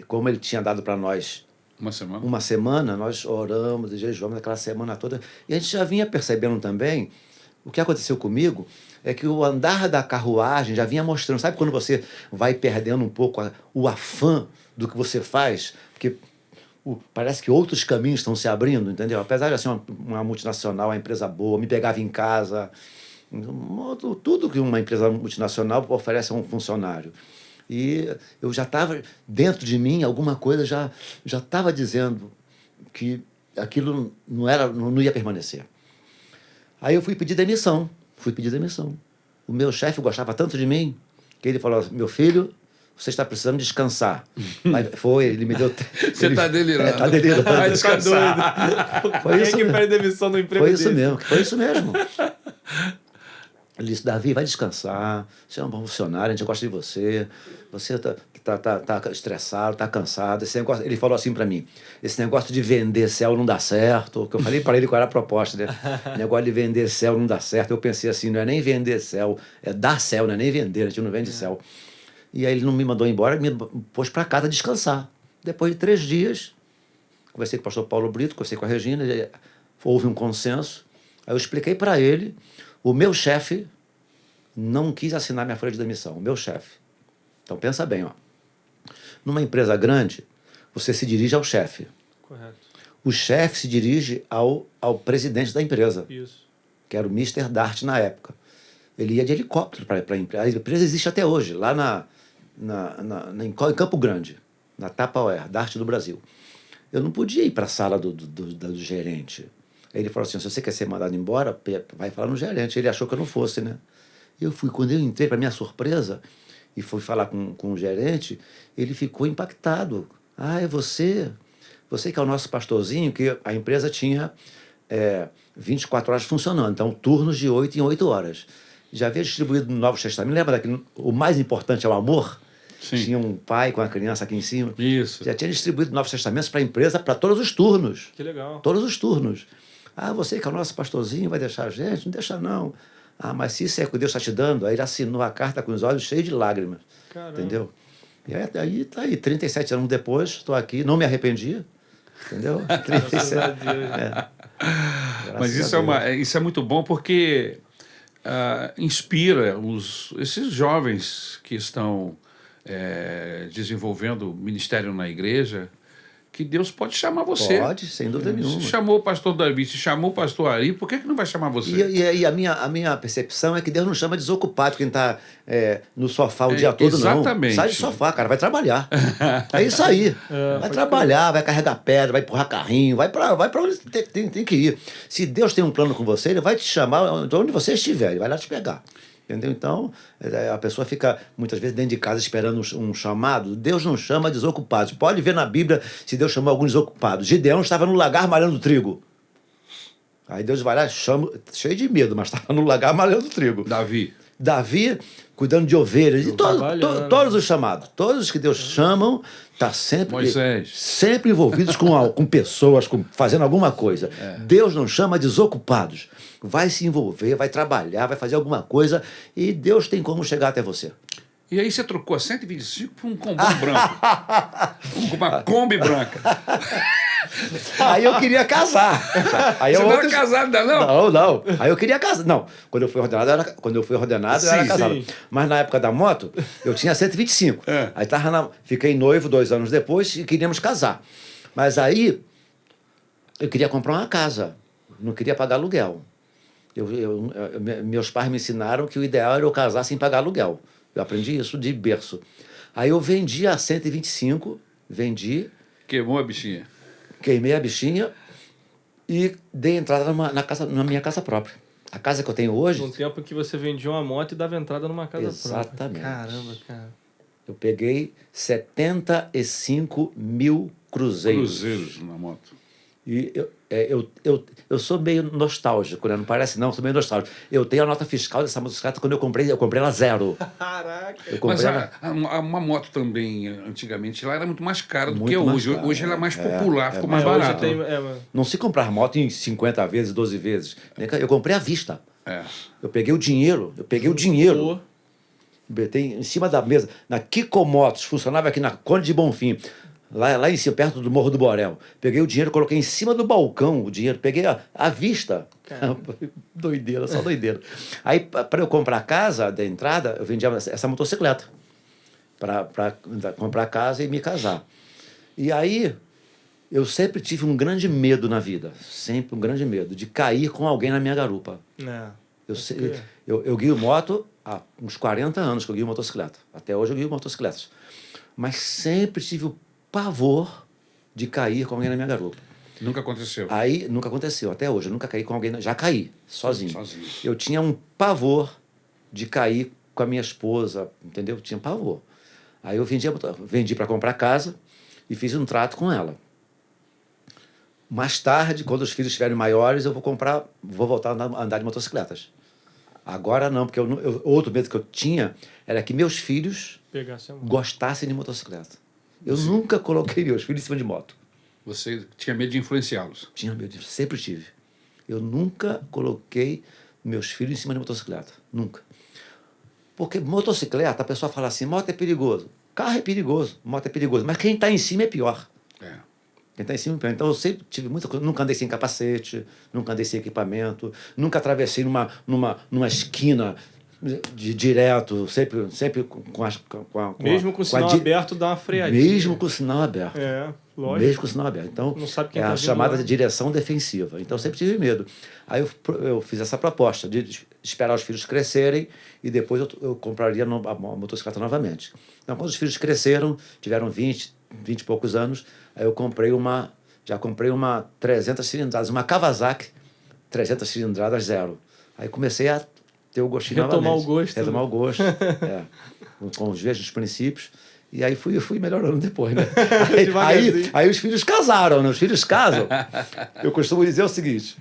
como ele tinha dado para nós uma semana, nós oramos e jejuamos aquela semana toda, e a gente já vinha percebendo também, o que aconteceu comigo é que o andar da carruagem já vinha mostrando, sabe quando você vai perdendo um pouco o afã do que você faz? Porque parece que outros caminhos estão se abrindo, entendeu? Apesar de ser uma multinacional, uma empresa boa, me pegava em casa, Tudo que uma empresa multinacional oferece a um funcionário. E eu já estava, dentro de mim, alguma coisa já estava dizendo que aquilo não ia permanecer. Aí eu fui pedir demissão. O meu chefe gostava tanto de mim que ele falou: meu filho, você está precisando descansar. Aí ele me deu... Você está delirando. Está delirando. Vai descansar. Foi isso Quem é que mesmo. pede demissão no emprego Foi isso desse? mesmo, foi isso mesmo. Ele disse: Davi, vai descansar, você é um bom funcionário, a gente gosta de você tá estressado, tá cansado. Esse negócio, ele falou assim para mim: esse negócio de vender céu não dá certo. Que eu falei para ele qual era a proposta, né? Negócio de vender céu não dá certo. Eu pensei assim: não é nem vender céu, é dar céu, não é nem vender, a gente não vende céu. E aí ele não me mandou embora, me pôs para casa descansar. Depois de 3 dias, conversei com o pastor Paulo Brito, conversei com a Regina, houve um consenso. Aí eu expliquei para ele. O meu chefe não quis assinar minha folha de demissão, o meu chefe. Então pensa bem, ó. Numa empresa grande, você se dirige ao chefe. Correto. O chefe se dirige ao presidente da empresa, Isso. que era o Mr. Dart na época. Ele ia de helicóptero para a empresa. A empresa existe até hoje, lá em Campo Grande, na Tupperware, Dart do Brasil. Eu não podia ir para a sala do gerente. Aí ele falou assim: se você quer ser mandado embora, vai falar no gerente. Ele achou que eu não fosse, né? Quando eu entrei, para minha surpresa, e fui falar com o gerente, ele ficou impactado. Ah, é você? Você que é o nosso pastorzinho, que a empresa tinha 24 horas funcionando, então turnos de 8 em 8 horas. Já havia distribuído no Novo Testamento. Lembra daquele, o mais importante é o amor? Sim. Tinha um pai com a criança aqui em cima. Isso. Já tinha distribuído Novos Testamentos para a empresa, para todos os turnos. Que legal. Todos os turnos. Ah, você que é o nosso pastorzinho, vai deixar a gente? Não deixa, não. Ah, mas se isso é o que Deus está te dando, aí ele assinou a carta com os olhos cheios de lágrimas. Caramba. Entendeu? E aí tá aí, 37 anos depois, estou aqui, não me arrependi. Entendeu? 37. Mas isso é muito bom porque inspira esses jovens que estão desenvolvendo ministério na igreja, que Deus pode chamar você. Pode, sem dúvida nenhuma. Se chamou o pastor Davi, se chamou o pastor Ari, por que não vai chamar você? E a minha percepção é que Deus não chama desocupado quem está no sofá o dia todo, exatamente. não. Sai do sofá, cara, vai trabalhar. É isso aí. Vai trabalhar, vai carregar pedra, vai empurrar carrinho, vai para onde tem que ir. Se Deus tem um plano com você, Ele vai te chamar de onde você estiver, Ele vai lá te pegar. Entendeu? Então, a pessoa fica muitas vezes dentro de casa esperando um chamado. Deus não chama desocupados. Pode ver na Bíblia se Deus chamou algum desocupado. Gideão estava no lagar malhando trigo. Aí Deus vai lá, chama, cheio de medo, mas estava no lagar malhando trigo. Davi, cuidando de ovelhas. E todos os chamados, todos os que Deus chamam, está sempre envolvidos com pessoas, fazendo alguma coisa. Deus não chama desocupados. Vai se envolver, vai trabalhar, vai fazer alguma coisa e Deus tem como chegar até você. E aí você trocou a 125 por um combão branco. Uma Kombi branca. Aí eu queria casar. Aí você não era casado ainda, não? Não. Aí eu queria casar. Não, quando eu fui ordenado, eu era casado. Sim. Mas na época da moto, eu tinha 125. Aí fiquei noivo 2 anos depois e queríamos casar. Mas aí eu queria comprar uma casa. Não queria pagar aluguel. Meus pais me ensinaram que o ideal era eu casar sem pagar aluguel. Eu aprendi isso de berço. Aí eu vendi a 125, Queimou a bichinha. Queimei a bichinha e dei entrada na minha casa própria. A casa que eu tenho hoje... Num tempo em que você vendia uma moto e dava entrada numa casa Exatamente. própria. Caramba, cara. Eu peguei 75 mil cruzeiros. Cruzeiros na moto. E eu sou meio nostálgico, né? Não parece não, sou meio nostálgico. Eu tenho a nota fiscal dessa motocicleta quando eu comprei ela zero. Caraca! Mas uma moto também, antigamente, ela era muito mais cara do que hoje. Hoje ela é mais popular, ficou mais barato. Não se comprar moto em 50 vezes, 12 vezes. Eu comprei à vista. Eu peguei o dinheiro. Botei em cima da mesa. Na Kiko Motos, funcionava aqui na Conde de Bonfim. Lá em cima, perto do Morro do Borel. Peguei o dinheiro, coloquei em cima do balcão o dinheiro. Peguei à vista. Doideira, só doideira. Aí, para eu comprar a casa da entrada, eu vendia essa motocicleta. Para comprar a casa e me casar. E aí, eu sempre tive um grande medo na vida. Sempre um grande medo de cair com alguém na minha garupa. Eu guio moto há uns 40 anos que eu guio motocicleta. Até hoje eu guio motocicletas. Mas sempre tive o pavor de cair com alguém na minha garupa. Nunca aconteceu? Aí, nunca aconteceu, até hoje. Eu nunca caí com alguém, já caí, sozinho. Eu tinha um pavor de cair com a minha esposa, entendeu? Eu tinha pavor. Aí eu vendi para comprar casa e fiz um trato com ela. Mais tarde, quando os filhos estiverem maiores, eu vou voltar a andar de motocicletas. Agora não, porque outro medo que eu tinha era que meus filhos gostassem de motocicleta. Eu nunca coloquei meus filhos em cima de moto. Você tinha medo de influenciá-los? Tinha medo, sempre tive. Eu nunca coloquei meus filhos em cima de motocicleta. Nunca. Porque motocicleta, a pessoa fala assim, moto é perigoso. Carro é perigoso, moto é perigoso. Mas quem está em cima é pior. Quem está em cima é pior. Então eu sempre tive muita coisa. Nunca andei sem capacete, nunca andei sem equipamento, nunca atravessei numa esquina direto, sempre com mesmo com o sinal aberto, dá uma freadinha. Mesmo com o sinal aberto. Lógico. Mesmo com o sinal aberto. Então, não sabe quem é a chamada de direção defensiva. Então, eu sempre tive medo. Aí eu fiz essa proposta de esperar os filhos crescerem e depois eu compraria a motocicleta novamente. Então, quando os filhos cresceram, tiveram 20 e poucos anos, aí eu já comprei uma 300 cilindradas, uma Kawasaki 300 cilindradas zero. Aí comecei a ter o gostinho Retomar novamente. Retomar o gosto. Com os mesmos princípios. E aí fui melhorando depois, né? Aí os filhos casaram, né? Os filhos casam. Eu costumo dizer o seguinte.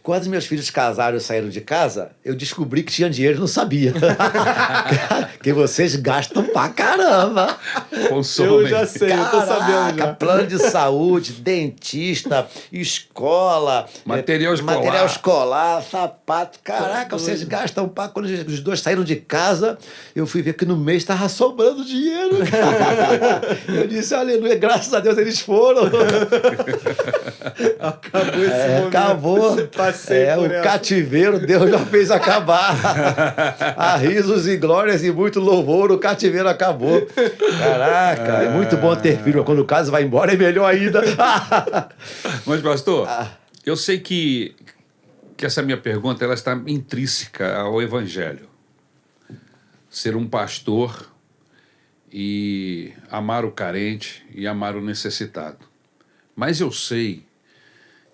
Quando meus filhos casaram e saíram de casa, eu descobri que tinha dinheiro e não sabia. Que vocês gastam pra caramba. Consomem. Eu já sei, eu tô sabendo já. Plano de saúde, dentista, escola... Material escolar, sapato. Caraca, vocês gastam pra... Quando os dois saíram de casa, eu fui ver que no mês estava sobrando dinheiro. Eu disse, aleluia, graças a Deus eles foram. Acabou esse momento. Acabou. O cativeiro Deus já fez acabar. A risos e glórias e muito louvor, o cativeiro acabou. Caraca, é muito bom ter filho. Quando o caso vai embora é melhor ainda. Mas, pastor, eu sei que essa minha pergunta ela está intrínseca ao Evangelho. Ser um pastor e amar o carente e amar o necessitado. Mas eu sei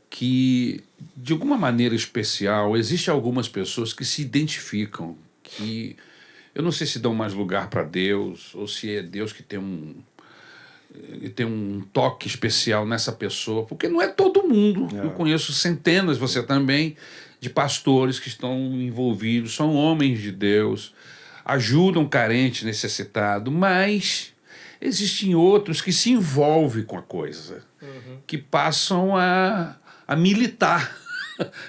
que, de alguma maneira especial, existem algumas pessoas que se identificam, que eu não sei se dão mais lugar para Deus, ou se é Deus que tem um toque especial nessa pessoa, porque não é todo mundo. Eu conheço centenas, você também, de pastores que estão envolvidos, são homens de Deus, ajudam carente, necessitado, mas existem outros que se envolvem com a coisa, que passam a militar.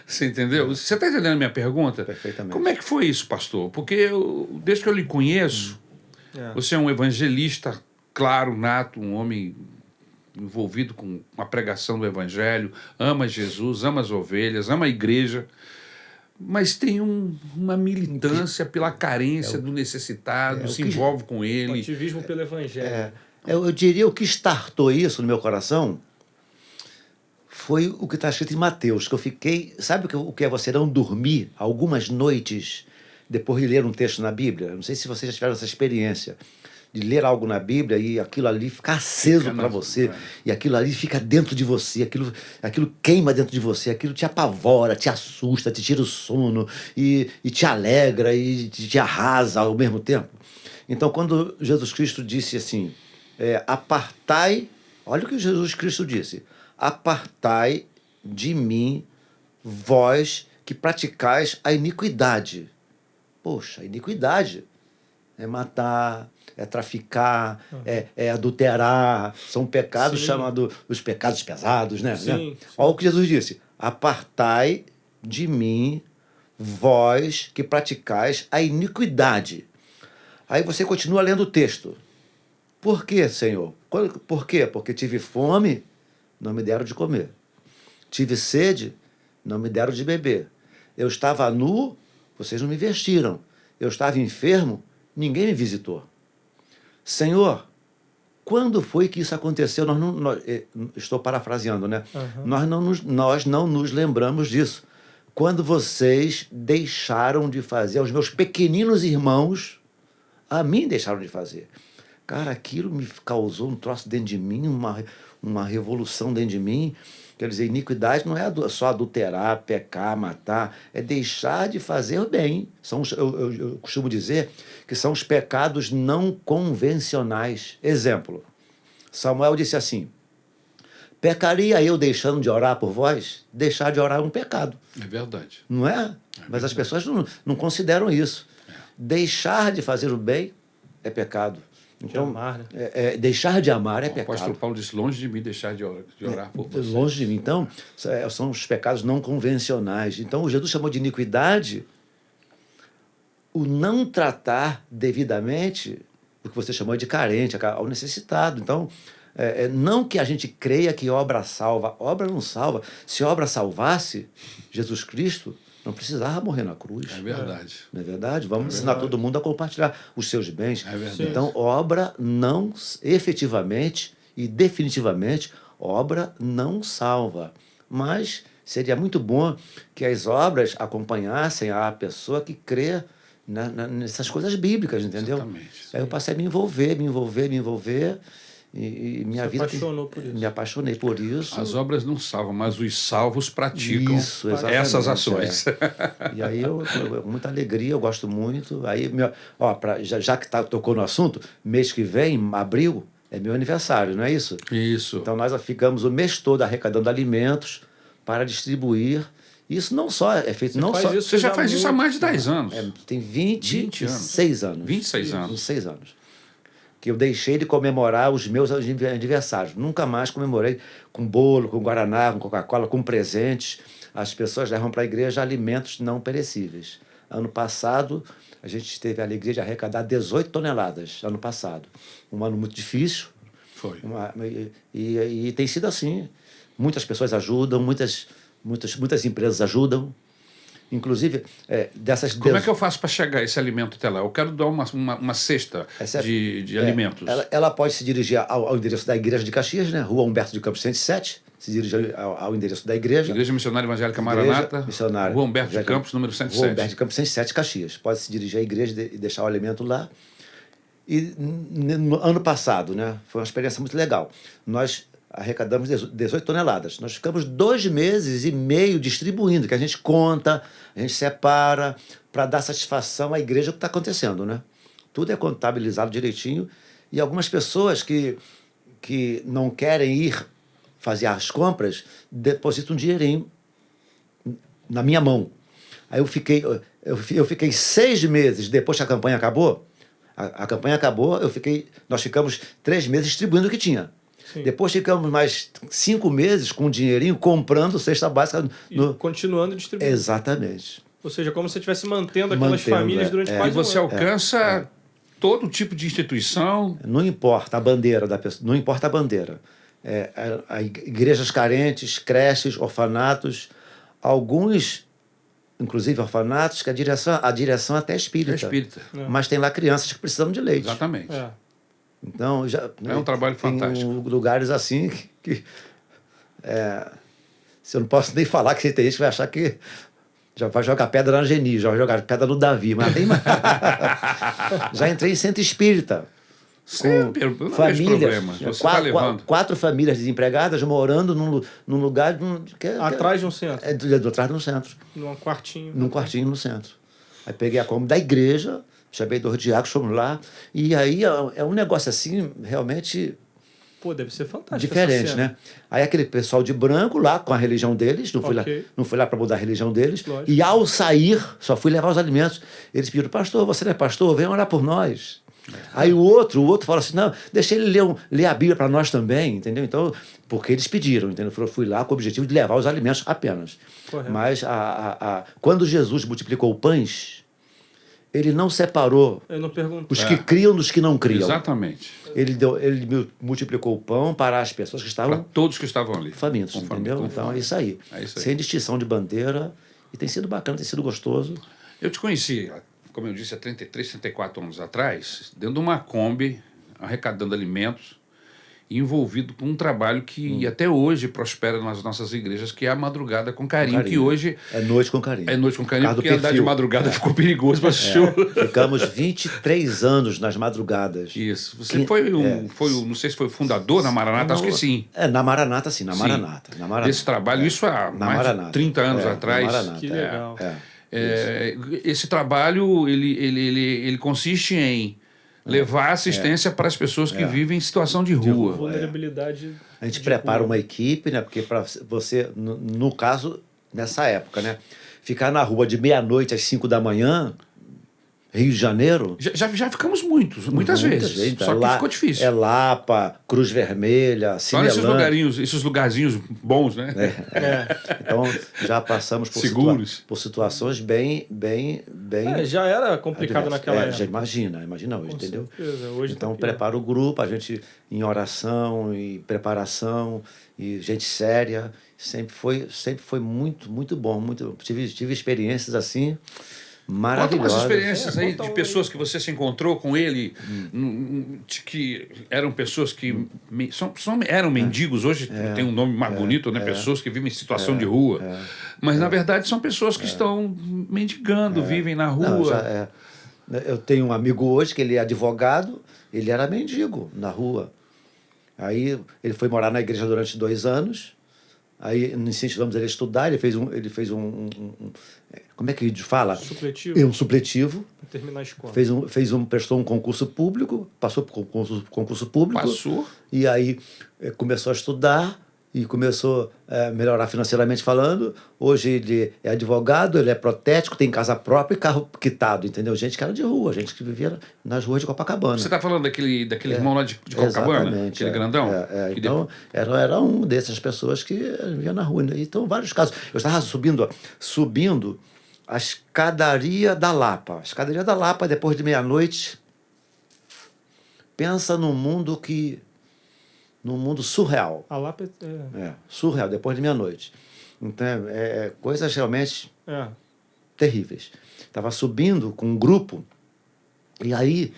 Você entendeu? Você está entendendo a minha pergunta? Perfeitamente. Como é que foi isso, pastor? Porque desde que eu lhe conheço, você é um evangelista claro, nato, um homem envolvido com a pregação do evangelho, ama Jesus, ama as ovelhas, ama a igreja, mas tem uma militância pela carência do necessitado, se envolve com ele. O ativismo pelo evangelho. Eu diria o que startou isso no meu coração foi o que está escrito em Mateus, que eu fiquei... Sabe o que é você não dormir algumas noites depois de ler um texto na Bíblia? Não sei se vocês já tiveram essa experiência de ler algo na Bíblia e aquilo ali fica aceso para você, e aquilo ali fica dentro de você, aquilo queima dentro de você, aquilo te apavora, te assusta, te tira o sono, e te alegra, e te arrasa ao mesmo tempo. Então, quando Jesus Cristo disse assim, apartai, olha o que Jesus Cristo disse, apartai de mim, vós que praticais a iniquidade. Poxa, iniquidade é matar, é traficar, é adulterar, são pecados chamados os pecados pesados, né? Sim. Olha o que Jesus disse, apartai de mim, vós que praticais a iniquidade. Aí você continua lendo o texto. Por quê, Senhor? Por quê? Porque tive fome, não me deram de comer. Tive sede, não me deram de beber. Eu estava nu, vocês não me vestiram. Eu estava enfermo, ninguém me visitou. Senhor, quando foi que isso aconteceu? Estou parafraseando, né? Nós não nos lembramos disso. quando vocês deixaram de fazer, aos meus pequeninos irmãos, a mim deixaram de fazer. Cara, aquilo me causou um troço dentro de mim, uma revolução dentro de mim. Quer dizer, iniquidade não é só adulterar, pecar, matar, é deixar de fazer o bem. Eu costumo dizer que são os pecados não convencionais. Exemplo, Samuel disse assim: pecaria eu deixando de orar por vós? Deixar de orar é um pecado. É verdade. Não é? Mas as pessoas não consideram isso. Deixar de fazer o bem é pecado. Então, de amar, né? Deixar de amar é O pecado. apóstolo Paulo disse, longe de mim deixar de orar por você. Longe de mim. Então, são os pecados não convencionais. Então, Jesus chamou de iniquidade o não tratar devidamente o que você chamou de carente, ao necessitado. Então, não que a gente creia que obra salva. Obra não salva. Se obra salvasse, Jesus Cristo não precisava morrer na cruz. É verdade. Não é verdade? Vamos ensinar todo mundo a compartilhar os seus bens. É verdade. Então, obra não, efetivamente e definitivamente, obra não salva. Mas seria muito bom que as obras acompanhassem a pessoa que crê nessas coisas bíblicas, entendeu? Exatamente. Aí eu passei a me envolver. E minha vida me apaixonei por isso. As obras não salvam, mas os salvos praticam essas ações. E aí com muita alegria, eu gosto muito. Aí, já que tocou no assunto, mês que vem, abril, é meu aniversário, não é isso? Isso. Então nós ficamos o mês todo arrecadando alimentos para distribuir. Isso não só é feito... Você já faz isso há mais de 10 anos. Tem 26 anos. 26 anos. 26 anos. Que eu deixei de comemorar os meus aniversários. Nunca mais comemorei com bolo, com guaraná, com Coca-Cola, com presentes. As pessoas levam para a igreja alimentos não perecíveis. Ano passado, a gente teve a alegria de arrecadar 18 toneladas. Ano passado. Um ano muito difícil. Foi. E tem sido assim. Muitas pessoas ajudam, muitas empresas ajudam. Inclusive, Como é que eu faço para chegar esse alimento até lá? Eu quero dar uma cesta de alimentos. Ela pode se dirigir ao endereço da Igreja de Caxias, né? Rua Humberto de Campos 107. Se dirige ao endereço da igreja. Igreja Missionária Evangélica Maranata. Missionária. Rua Humberto de Campos, número 107. Rua Humberto de Campos 107, Caxias. Pode se dirigir à igreja e deixar o alimento lá. E no ano passado, né? Foi uma experiência muito legal. Nós arrecadamos 18 toneladas. Nós ficamos 2 meses e meio distribuindo, que a gente conta, a gente separa, para dar satisfação à igreja o que está acontecendo, né? Tudo é contabilizado direitinho. E algumas pessoas que não querem ir fazer as compras, depositam um dinheirinho na minha mão. Aí eu fiquei 6 meses depois que a campanha acabou. A campanha acabou, nós ficamos 3 meses distribuindo o que tinha. Sim. Depois ficamos mais 5 meses com um dinheirinho comprando cesta básica. Continuando distribuindo. Exatamente. Ou seja, como se você estivesse mantendo aquelas famílias durante quase E você alcança todo tipo de instituição. Não importa a bandeira da pessoa, não importa a bandeira. Igrejas carentes, creches, orfanatos, alguns, inclusive orfanatos, que a direção até é espírita. Mas tem lá crianças que precisam de leite. Exatamente. Então, é um trabalho fantástico. Tem lugares assim que se eu não posso nem falar, que tem gente que vai achar que já vai jogar pedra na Geni, já vai jogar pedra no Davi, mas tem mais. Já entrei em centro espírita. Sempre, não famílias, você tá levando. 4 famílias desempregadas morando num lugar... atrás de um centro. Atrás de um centro. Num quartinho. Num quartinho no centro. Aí peguei a Kombi da igreja, chamei 2 diáconos, fomos lá, e aí é um negócio assim, realmente... Pô, deve ser fantástico. Diferente, né? Aí aquele pessoal de branco lá, com a religião deles, não fui lá para mudar a religião deles, lógico. E ao sair, só fui levar os alimentos. Eles pediram, pastor, você não é pastor? Vem orar por nós. Aí o outro fala assim, não, deixa ele ler a Bíblia para nós também, entendeu? Então, porque eles pediram, entendeu? Eu fui lá com o objetivo de levar os alimentos apenas. Correto. Mas quando Jesus multiplicou pães, ele não separou os que criam dos que não criam. Exatamente. Ele multiplicou o pão para as pessoas que estavam... Para todos que estavam ali. Famintos, entendeu? Então é isso aí. Sem distinção de bandeira. E tem sido bacana, tem sido gostoso. Eu te conheci, como eu disse, há 33, 34 anos atrás, dentro de uma Kombi, arrecadando alimentos. envolvido com um trabalho que até hoje prospera nas nossas igrejas, que é a Madrugada com Carinho, que hoje... É Noite com Carinho. É Noite com Carinho, porque andar de madrugada ficou perigoso para assistir. Ficamos 23 anos nas madrugadas. Isso. Você não sei se foi fundador na Maranata, acho que sim. Na Maranata, sim, na Maranata. Esse trabalho, isso há mais de 30 anos atrás. Maranata, que legal. Esse trabalho, ele consiste em levar assistência para as pessoas que vivem em situação de rua. Vulnerabilidade. A gente prepara uma equipe, né? Porque para você, no caso, nessa época, né? Ficar na rua de meia-noite às 5 da manhã, Rio de Janeiro... Já ficamos muitas vezes. Só que ficou difícil. É Lapa, Cruz Vermelha, Cinelândia. Só esses lugarzinhos bons, né? Então, já passamos por situações bem já era complicado naquela época. Já imagina hoje, entendeu? Certeza. Hoje então, prepara o grupo, a gente em oração, em preparação, e gente séria. Sempre foi muito, muito bom. Tive experiências assim... maravilhosa. Conta umas experiências aí de pessoas que você se encontrou com ele, que eram pessoas que eram mendigos, hoje tem um nome mais bonito, né? Pessoas que vivem em situação de rua. Mas, na verdade, são pessoas que estão mendigando, vivem na rua. Eu tenho um amigo hoje que ele é advogado, ele era mendigo na rua. Aí ele foi morar na igreja durante 2 anos. Aí incentivamos ele a estudar, ele fez um como é que a gente fala? Supletivo. Um supletivo. Para terminar a escola. Prestou um concurso público, passou por concurso público. Passou. E aí começou a estudar e começou a melhorar financeiramente falando. Hoje ele é advogado, ele é protético, tem casa própria e carro quitado, entendeu? Gente que era de rua, gente que vivia nas ruas de Copacabana. Você está falando daquele irmão lá de Copacabana? Aquele grandão? Então, era uma dessas pessoas que vivia na rua. Então, vários casos. Eu estava subindo a escadaria da Lapa. A escadaria da Lapa, depois de meia-noite, pensa num mundo surreal. A Lapa surreal, depois de meia-noite. Então, coisas realmente terríveis. Estava subindo com um grupo, e aí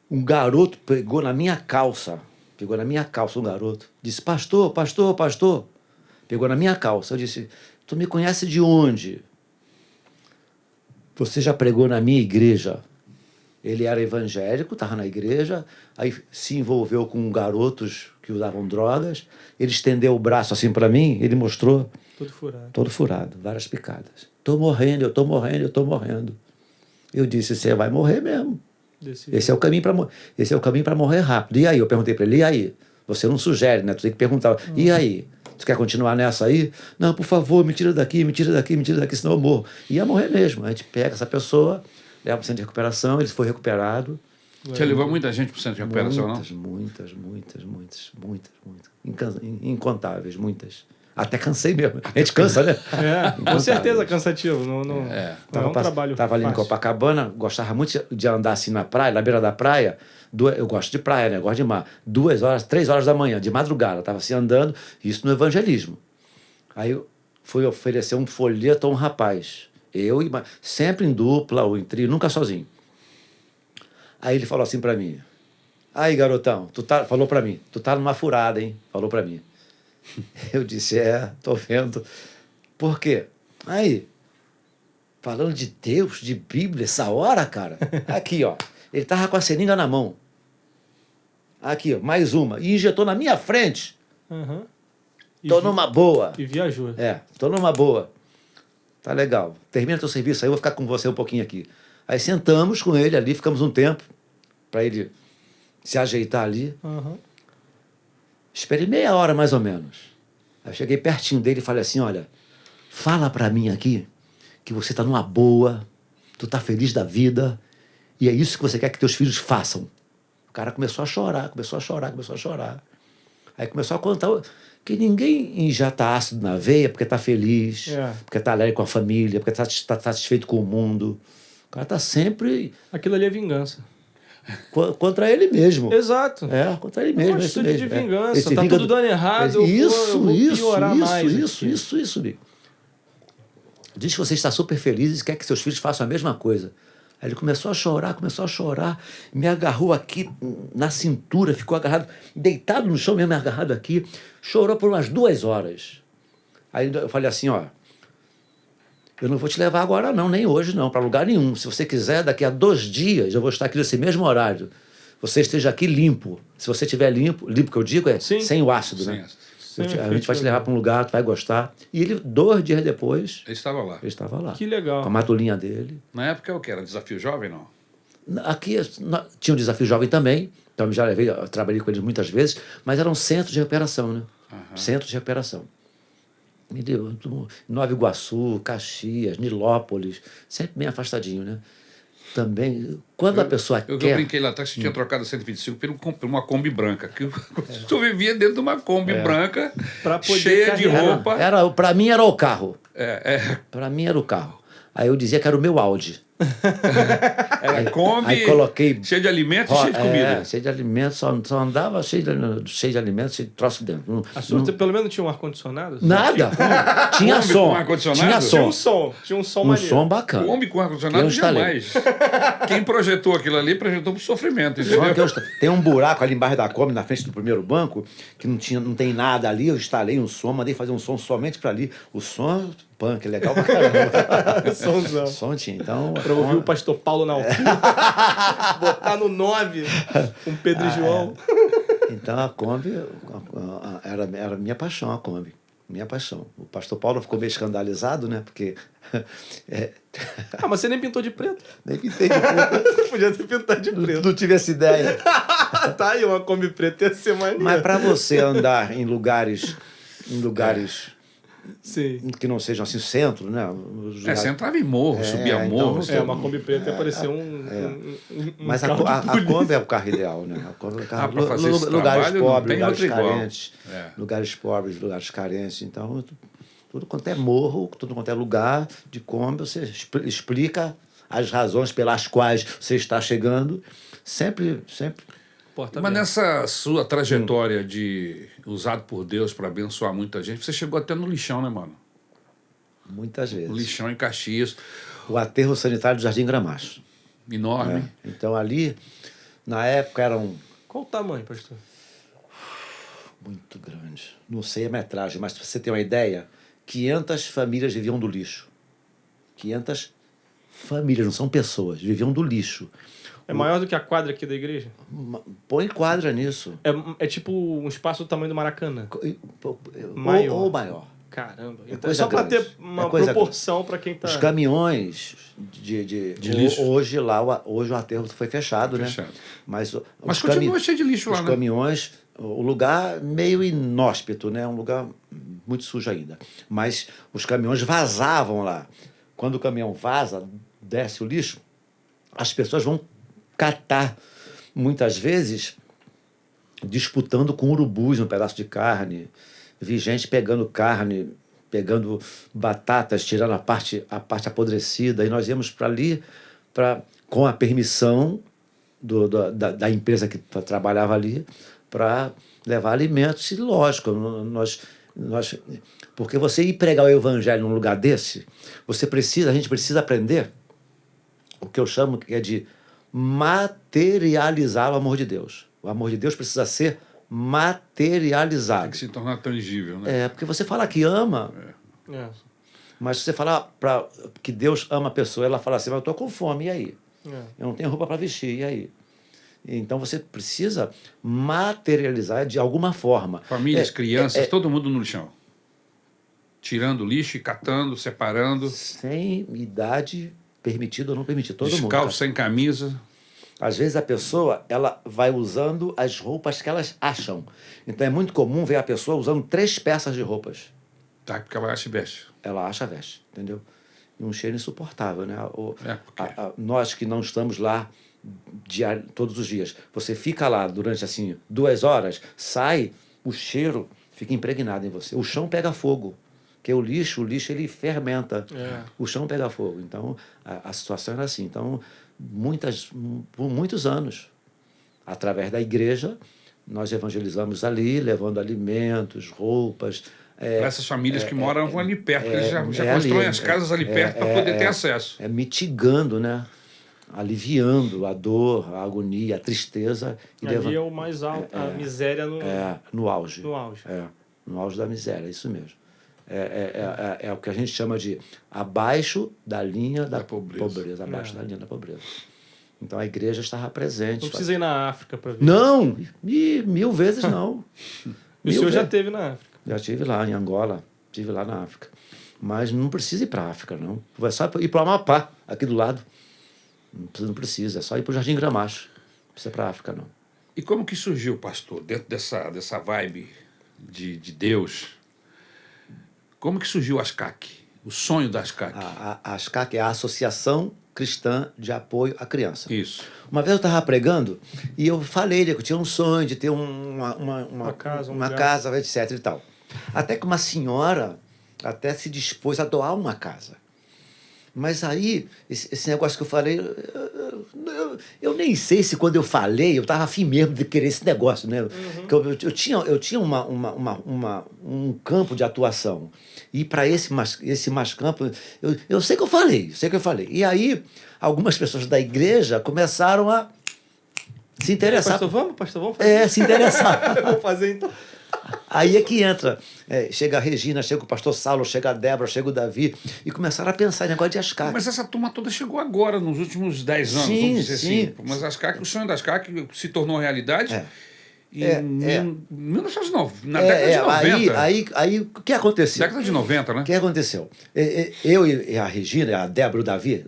um garoto pegou na minha calça, um garoto, disse, pastor. Pegou na minha calça. Eu disse, tu me conhece de onde? Você já pregou na minha igreja? Ele era evangélico, estava na igreja, aí se envolveu com garotos que usavam drogas, ele estendeu o braço assim para mim, ele mostrou... Todo furado, várias picadas. Estou morrendo. Eu disse, você vai morrer mesmo. Esse é o caminho para morrer rápido. E aí? Eu perguntei para ele, e aí? Você não sugere, né? Tu tem que perguntar, e aí? Tu quer continuar nessa aí? Não, por favor, me tira daqui, senão eu morro. Ia morrer mesmo. A gente pega essa pessoa, leva para o centro de recuperação, ele foi recuperado. Você levou muita gente para o centro de recuperação, não? Muitas. Incontáveis, muitas. Até cansei mesmo. A gente cansa, né? Com certeza cansativo. Não é um trabalho fácil. Estava ali em Copacabana, gostava muito de andar assim na praia, na beira da praia. Eu gosto de praia, né? Gosto de mar. 2 horas, 3 horas da manhã, de madrugada. Estava assim andando, isso no evangelismo. Aí eu fui oferecer um folheto a um rapaz. Sempre em dupla ou em trio, nunca sozinho. Aí ele falou assim para mim, aí garotão, falou para mim, tu tá numa furada, hein? Falou para mim. Eu disse, tô vendo. Por quê? Aí, falando de Deus, de Bíblia, essa hora, cara. Aqui, ó. Ele tava com a seringa na mão. Aqui, ó, mais uma. E injetou na minha frente. Tô numa boa. E viajou. Tô numa boa. Tá legal. Termina teu serviço aí, eu vou ficar com você um pouquinho aqui. Aí sentamos com ele ali, ficamos um tempo para ele se ajeitar ali. Esperei meia hora, mais ou menos. Aí eu cheguei pertinho dele e falei assim, olha, fala para mim aqui que você tá numa boa, tu tá feliz da vida, e é isso que você quer que teus filhos façam. O cara começou a chorar. Aí começou a contar que ninguém injeta ácido na veia porque tá feliz, porque tá alegre com a família, porque tá satisfeito com o mundo. O cara tá sempre... Aquilo ali é vingança. Contra ele mesmo. Exato. Contra ele mesmo. Uma atitude de vingança. Tá tudo dando errado. Isso. Isso. Diz que você está super feliz e quer que seus filhos façam a mesma coisa. Aí ele começou a chorar, me agarrou aqui na cintura, ficou agarrado, deitado no chão mesmo, agarrado aqui, chorou por umas 2 horas. Aí eu falei assim, ó, eu não vou te levar agora não, nem hoje não, para lugar nenhum. Se você quiser, daqui a 2 dias eu vou estar aqui nesse mesmo horário. Você esteja aqui limpo. Se você estiver limpo que eu digo é Sim. sem o ácido, né? A gente vai te levar para um lugar, tu vai gostar. E ele, 2 dias depois... Ele estava lá. Ele estava lá. Que legal. Com a matolinha dele. Na época o que? Era Desafio Jovem, não? Aqui tinha um Desafio Jovem também. Então eu trabalhei com eles muitas vezes. Mas eram centros de recuperação, né? Centros de recuperação. Nova Iguaçu, Caxias, Nilópolis. Sempre bem afastadinho, né? Também, quando a pessoa quer... Eu brinquei lá atrás que tinha trocado a 125 por uma Kombi branca. Que tu vivia dentro de uma Kombi branca, cheia de roupa. Para mim era o carro. Para mim era o carro. Aí eu dizia que era o meu Audi. Era Kombi, aí coloquei, cheio de alimentos e cheio de comida. Cheio de alimentos, só andava cheio de alimentos, cheio de troço dentro. A sua pelo menos não tinha um ar-condicionado? Nada. Tinha Kombi som. com ar-condicionado? Tinha som. Tinha um som Um maneiro. som bacana. Kombi com ar-condicionado jamais. Quem projetou aquilo ali, projetou pro sofrimento, entendeu? Tem um buraco ali embaixo da Kombi, na frente do primeiro banco, que não tem nada ali. Eu instalei um som, mandei fazer um som somente para ali. O som... punk, legal pra caramba. Somzão. Som tinha, então... Pra ouvir o pastor Paulo na altura. Botar no 9 com Pedro e João. Então a Kombi era minha paixão, a Kombi. Minha paixão. O pastor Paulo ficou meio escandalizado, né? Porque... mas você nem pintou de preto. Nem pintei de preto. Podia ter pintado de preto. Não tive essa ideia. Tá aí, uma Kombi preta ia ser maneiro. Mas para você andar em lugares Sim. que não sejam assim centro, né? Você entrava em morro, subia morro. Então, uma Kombi preta ia parecer mas carro a Kombi é o carro ideal, né? A Kombi é o carro, pra fazer esse lugares trabalho, pobres, não tem lugares outro carentes, lugares pobres, lugares carentes. Então, tudo quanto é morro, tudo quanto é lugar de Kombi, você explica as razões pelas quais você está chegando. Sempre. Mas nessa sua trajetória de usado por Deus para abençoar muita gente, você chegou até no lixão, né, mano? Muitas vezes. No lixão em Caxias. O aterro sanitário do Jardim Gramacho. Enorme. Então ali, na época, eram... Qual o tamanho, pastor? Muito grande. Não sei a metragem, mas para você ter uma ideia, 500 famílias viviam do lixo. 500 famílias, não são pessoas, viviam do lixo. É maior do que a quadra aqui da igreja? Põe quadra nisso. É tipo um espaço do tamanho do Maracanã? Maior. Ou maior. Caramba. É Então, só para ter uma proporção para quem está... Os caminhões de lixo. Hoje o aterro foi fechado, né? Mas continua cheio de lixo lá, né? Os caminhões, o lugar meio inóspito, né? Um lugar muito sujo ainda. Mas os caminhões vazavam lá. Quando o caminhão vaza, desce o lixo, as pessoas vão catar, muitas vezes, disputando com urubus um pedaço de carne. Vi gente pegando carne, pegando batatas, tirando a parte apodrecida. E nós íamos para ali, com a permissão da empresa que trabalhava ali, para levar alimentos. E, lógico, porque você ir pregar o evangelho num lugar desse, a gente precisa aprender o que eu chamo que é de materializar o amor de Deus. O amor de Deus precisa ser materializado. Tem que se tornar tangível, né? Porque você fala que ama, mas se você falar que Deus ama a pessoa, ela fala assim, mas eu estou com fome, e aí? Eu não tenho roupa para vestir, e aí? Então você precisa materializar de alguma forma. Famílias, crianças, todo mundo no lixão. Tirando lixo e catando, separando. Sem idade permitida ou não permitida, todo mundo. Descalço, sem camisa. Às vezes a pessoa ela vai usando as roupas que elas acham. Então é muito comum ver a pessoa usando 3 peças de roupas. Tá, porque ela acha e veste. Ela acha veste, entendeu? E um cheiro insuportável, né? Porque... nós que não estamos lá todos os dias, você fica lá durante assim 2 horas, sai, o cheiro fica impregnado em você. O chão pega fogo. Porque o lixo ele fermenta. O chão pega fogo. Então, a situação era assim. Então, por muitos anos, através da igreja, nós evangelizamos ali, levando alimentos, roupas. Para essas famílias que moram ali perto, eles já constroem as casas ali perto para poder ter acesso. Mitigando, né? aliviando a dor, a agonia, a tristeza. E Ali é o mais alto, a miséria no auge. No auge. No auge da miséria, isso mesmo. É o que a gente chama de abaixo da linha da pobreza. Abaixo da linha da pobreza. Então a igreja estava presente. Não precisa ir na África para ver. Não! E 1000 vezes não. O senhor já esteve na África? Já estive lá em Angola, estive lá na África. Mas não precisa ir para a África, não. Vai só ir para o Amapá, aqui do lado. Não precisa, é só ir para o Jardim Gramacho. Não precisa ir para a África, não. E como que surgiu, pastor, dentro dessa vibe de Deus? Como que surgiu a ASCAC? O sonho da ASCAC? A ASCAC é a Associação Cristã de Apoio à Criança. Isso. Uma vez eu estava pregando e eu falei que eu tinha um sonho de ter uma casa, etc. e tal. Até que uma senhora até se dispôs a doar uma casa. Mas aí, esse negócio que eu falei, eu nem sei se quando eu falei, eu estava afim mesmo de querer esse negócio, né? Eu tinha um campo de atuação. E para esse mais campo, eu sei que eu falei. E aí, algumas pessoas da igreja começaram a se interessar. Pastor, vamos fazer? Se interessar. Vamos fazer então. Aí é que entra. Chega a Regina, chega o pastor Saulo, chega a Débora, chega o Davi, e começaram a pensar em negócio de ASCAC. Mas essa turma toda chegou agora, nos últimos 10 anos, vamos dizer assim. Mas ASCAC, o sonho da ASCAC se tornou realidade em 1990, na década de 90. Aí o que aconteceu? Década de 90, né? O que aconteceu? Eu e a Regina, a Débora e o Davi,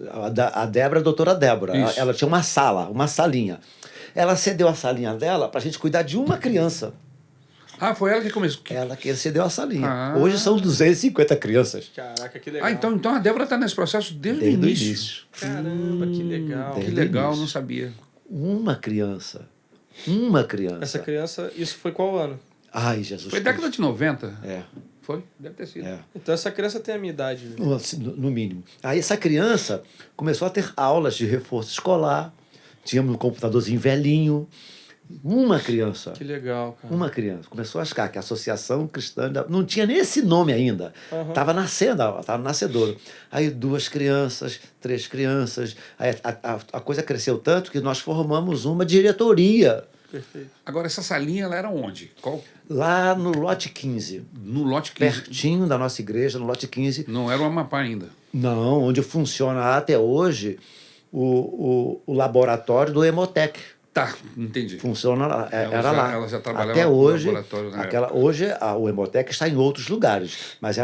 a Débora, a doutora Débora, ela tinha uma salinha. Ela cedeu a salinha dela para a gente cuidar de uma criança. Ah, foi ela que começou? Ela que cedeu a salinha. Hoje são 250 crianças. Caraca, que legal. Então a Débora está nesse processo desde o início. Caramba, que legal. Que legal, não sabia. Uma criança. Essa criança, isso foi qual ano? Ai, Jesus. Foi década de 90. Foi? Deve ter sido. Então essa criança tem a minha idade. No mínimo. Aí essa criança começou a ter aulas de reforço escolar. Tínhamos um computadorzinho velhinho. Uma criança. Que legal, cara. Uma criança. Começou a ASCAC, que é a Associação Cristã... Não tinha nem esse nome ainda. Estava nascendo, estava nascedor. Aí 2 crianças, 3 crianças. Aí a coisa cresceu tanto que nós formamos uma diretoria. Perfeito. Agora, essa salinha, ela era onde? Qual? Lá no lote 15. No lote 15? Pertinho da nossa igreja, no lote 15. Não era o Amapá ainda? Não, onde funciona até hoje o laboratório do Hemotec. Tá, entendi. Funciona lá, era lá. Ela já trabalhava até hoje, no laboratório na época. Hoje o Hemotec está em outros lugares, mas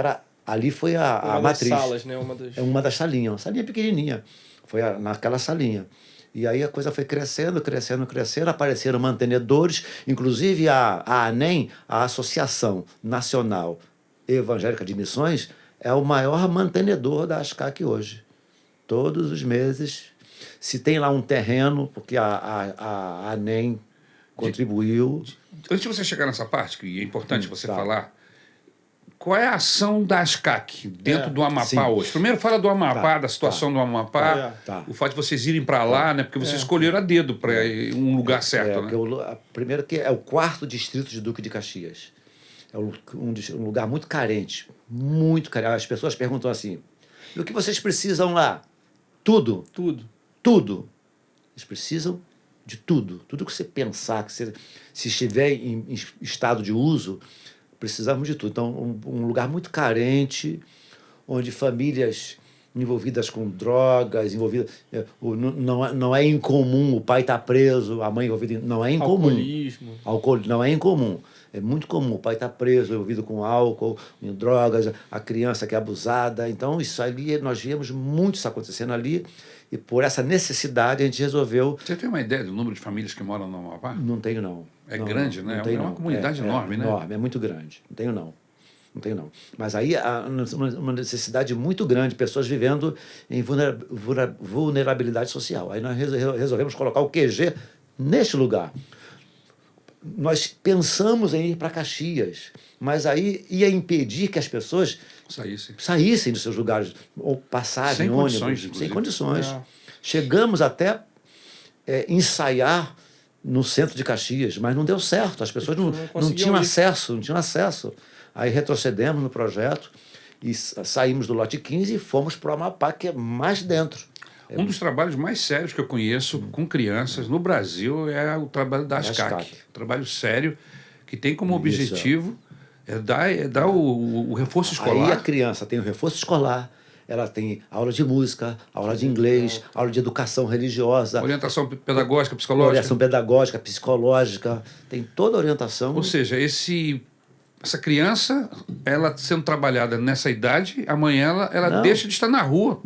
ali foi a matriz. Uma das salas, né? Uma das salinhas, uma salinha pequenininha. Foi naquela salinha. E aí a coisa foi crescendo, apareceram mantenedores, inclusive a ANEM, a Associação Nacional Evangélica de Missões, é o maior mantenedor da ASCAC hoje. Todos os meses, se tem lá um terreno, porque a ANEM contribuiu. Antes de você chegar nessa parte, que é importante você falar, qual é a ação da ASCAC dentro do Amapá hoje? Primeiro fala do Amapá, da situação do Amapá, o fato de vocês irem para lá, né? Porque vocês escolheram a dedo para um lugar certo. Né? Primeiro que é o 4º distrito de Duque de Caxias. É um lugar muito carente, muito carente. As pessoas perguntam assim, o que vocês precisam lá? Tudo. Eles precisam de tudo. Tudo que você pensar, que você, se estiver em estado de uso, precisamos de tudo. Então, um lugar muito carente, onde famílias envolvidas com drogas, não é incomum, o pai está preso, a mãe envolvida, não é incomum. Alcoolismo. Não é incomum. É muito comum, o pai está preso, envolvido com álcool, em drogas, a criança que é abusada. Então, isso ali, nós víamos muito isso acontecendo ali, e por essa necessidade a gente resolveu... Você tem uma ideia do número de famílias que moram no Amapá? Não tenho, não. Grande, né? É uma comunidade enorme, né? Enorme, é muito grande. Não tenho, não. Mas aí há uma necessidade muito grande, pessoas vivendo em vulnerabilidade social. Aí nós resolvemos colocar o QG neste lugar. Nós pensamos em ir para Caxias, mas aí ia impedir que as pessoas saíssem dos seus lugares, ou passagem, ônibus, sem condições. Chegamos até ensaiar no centro de Caxias, mas não deu certo, as pessoas não tinham acesso. Aí retrocedemos no projeto e saímos do lote 15 e fomos para o Amapá, que é mais dentro. Um dos trabalhos mais sérios que eu conheço com crianças no Brasil é o trabalho da ASCAC. Um trabalho sério que tem como objetivo dar o reforço escolar. Aí a criança tem o reforço escolar, ela tem aula de música, aula de inglês, aula de educação religiosa. Orientação pedagógica, psicológica. Orientação pedagógica, psicológica, tem toda a orientação. Ou seja, essa criança, ela sendo trabalhada nessa idade, amanhã ela deixa de estar na rua.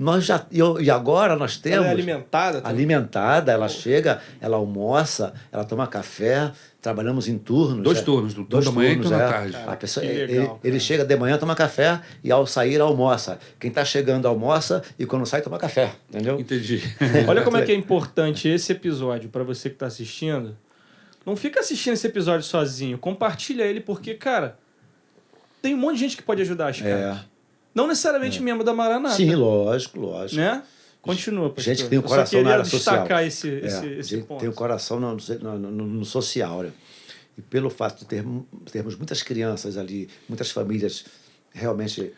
E agora nós temos... Ela é alimentada também. Alimentada, ela chega, ela almoça, ela toma café, trabalhamos em turnos. 2 turnos, turno da manhã e turno da tarde. A pessoa, legal, ele chega de manhã, toma café e ao sair almoça. Quem está chegando almoça e quando sai toma café, entendeu? Entendi. Olha como é que é importante esse episódio para você que está assistindo. Não fica assistindo esse episódio sozinho. Compartilha ele porque, cara, tem um monte de gente que pode ajudar as caras. Não necessariamente membro da Maranata. Sim, lógico. Né? Continua, pastor. Gente que tem o coração na área social. Destacar esse ponto. Tem o coração no social, né? E pelo fato de termos muitas crianças ali, muitas famílias realmente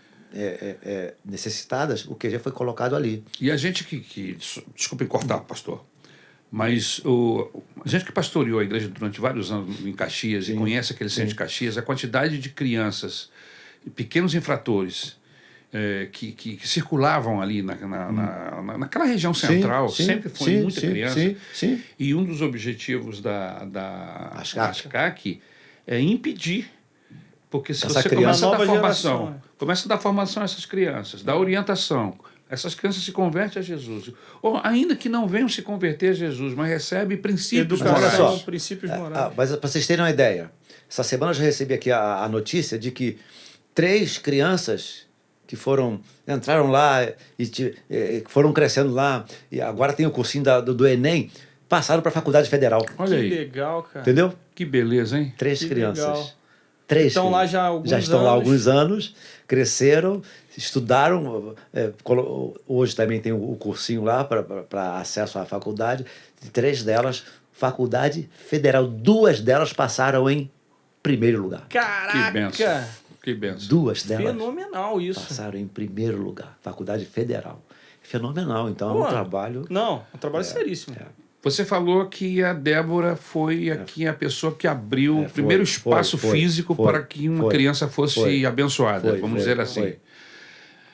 necessitadas, o QG foi colocado ali. E a gente desculpe cortar, pastor, mas a gente que pastoreou a igreja durante vários anos em Caxias e conhece aquele centro de Caxias, a quantidade de crianças, pequenos infratores, que circulavam ali naquela região central, sempre foi muita criança. Sim. E um dos objetivos da ASCAC é impedir, porque se você começa a dar formação a essas crianças, dar orientação, essas crianças se convertem a Jesus. Ou ainda que não venham se converter a Jesus, mas recebem princípios morais. Princípios morais. Mas para vocês terem uma ideia, essa semana eu já recebi aqui a notícia de que 3 crianças que entraram lá e foram crescendo lá, e agora tem o cursinho do Enem, passaram para a Faculdade Federal. Olha aí. Que legal, cara. Entendeu? Que beleza, hein? 3 crianças. Legal. 3 estão lá já há alguns já estão anos. lá há alguns anos, cresceram, estudaram. Hoje também tem o cursinho lá para acesso à faculdade. 3 delas, Faculdade Federal. 2 delas passaram em primeiro lugar. Caraca! Que benção. 2 delas. Fenomenal isso. Passaram em primeiro lugar. Faculdade Federal. Fenomenal. Então é um trabalho. Não, um trabalho seríssimo. Você falou que a Débora foi aqui a pessoa que abriu o primeiro espaço físico para que uma criança fosse abençoada, vamos dizer assim.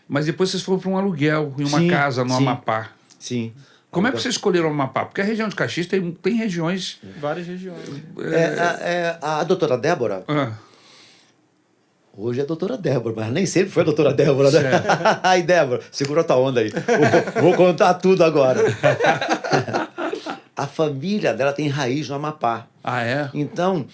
Mas depois vocês foram para um aluguel em uma casa no Amapá. Sim. Como é que vocês escolheram o Amapá? Porque a região de Caxias tem regiões... Várias regiões. A doutora Débora... Hoje é a doutora Débora, mas nem sempre foi a doutora Débora, né? Aí, Débora, segura tua onda aí. Vou contar tudo agora. A família dela tem raiz no Amapá. Ah, é? Então,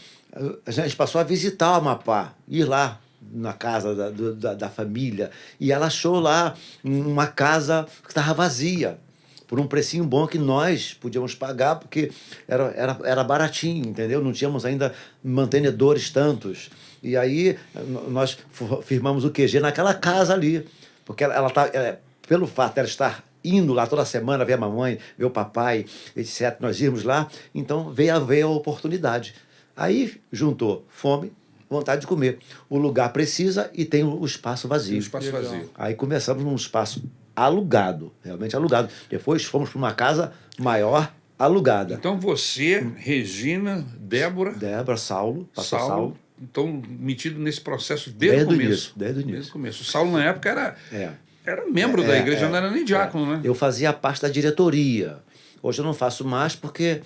a gente passou a visitar o Amapá, ir lá na casa da família, e ela achou lá uma casa que estava vazia, por um precinho bom que nós podíamos pagar, porque era baratinho, entendeu? Não tínhamos ainda mantenedores tantos. E aí nós firmamos o QG naquela casa ali, porque ela pelo fato de ela estar indo lá toda semana ver a mamãe, ver o papai, etc., nós íamos lá, então veio a oportunidade. Aí juntou fome, vontade de comer. O lugar precisa e tem o espaço vazio. Aí começamos num espaço alugado, realmente alugado. Depois fomos para uma casa maior, alugada. Então você, Regina, Débora, Saulo, pastor Saulo. Então, metido nesse processo desde o começo. Desde o início. O Saulo, na época, era membro da igreja, não era nem diácono, né? Eu fazia parte da diretoria. Hoje eu não faço mais porque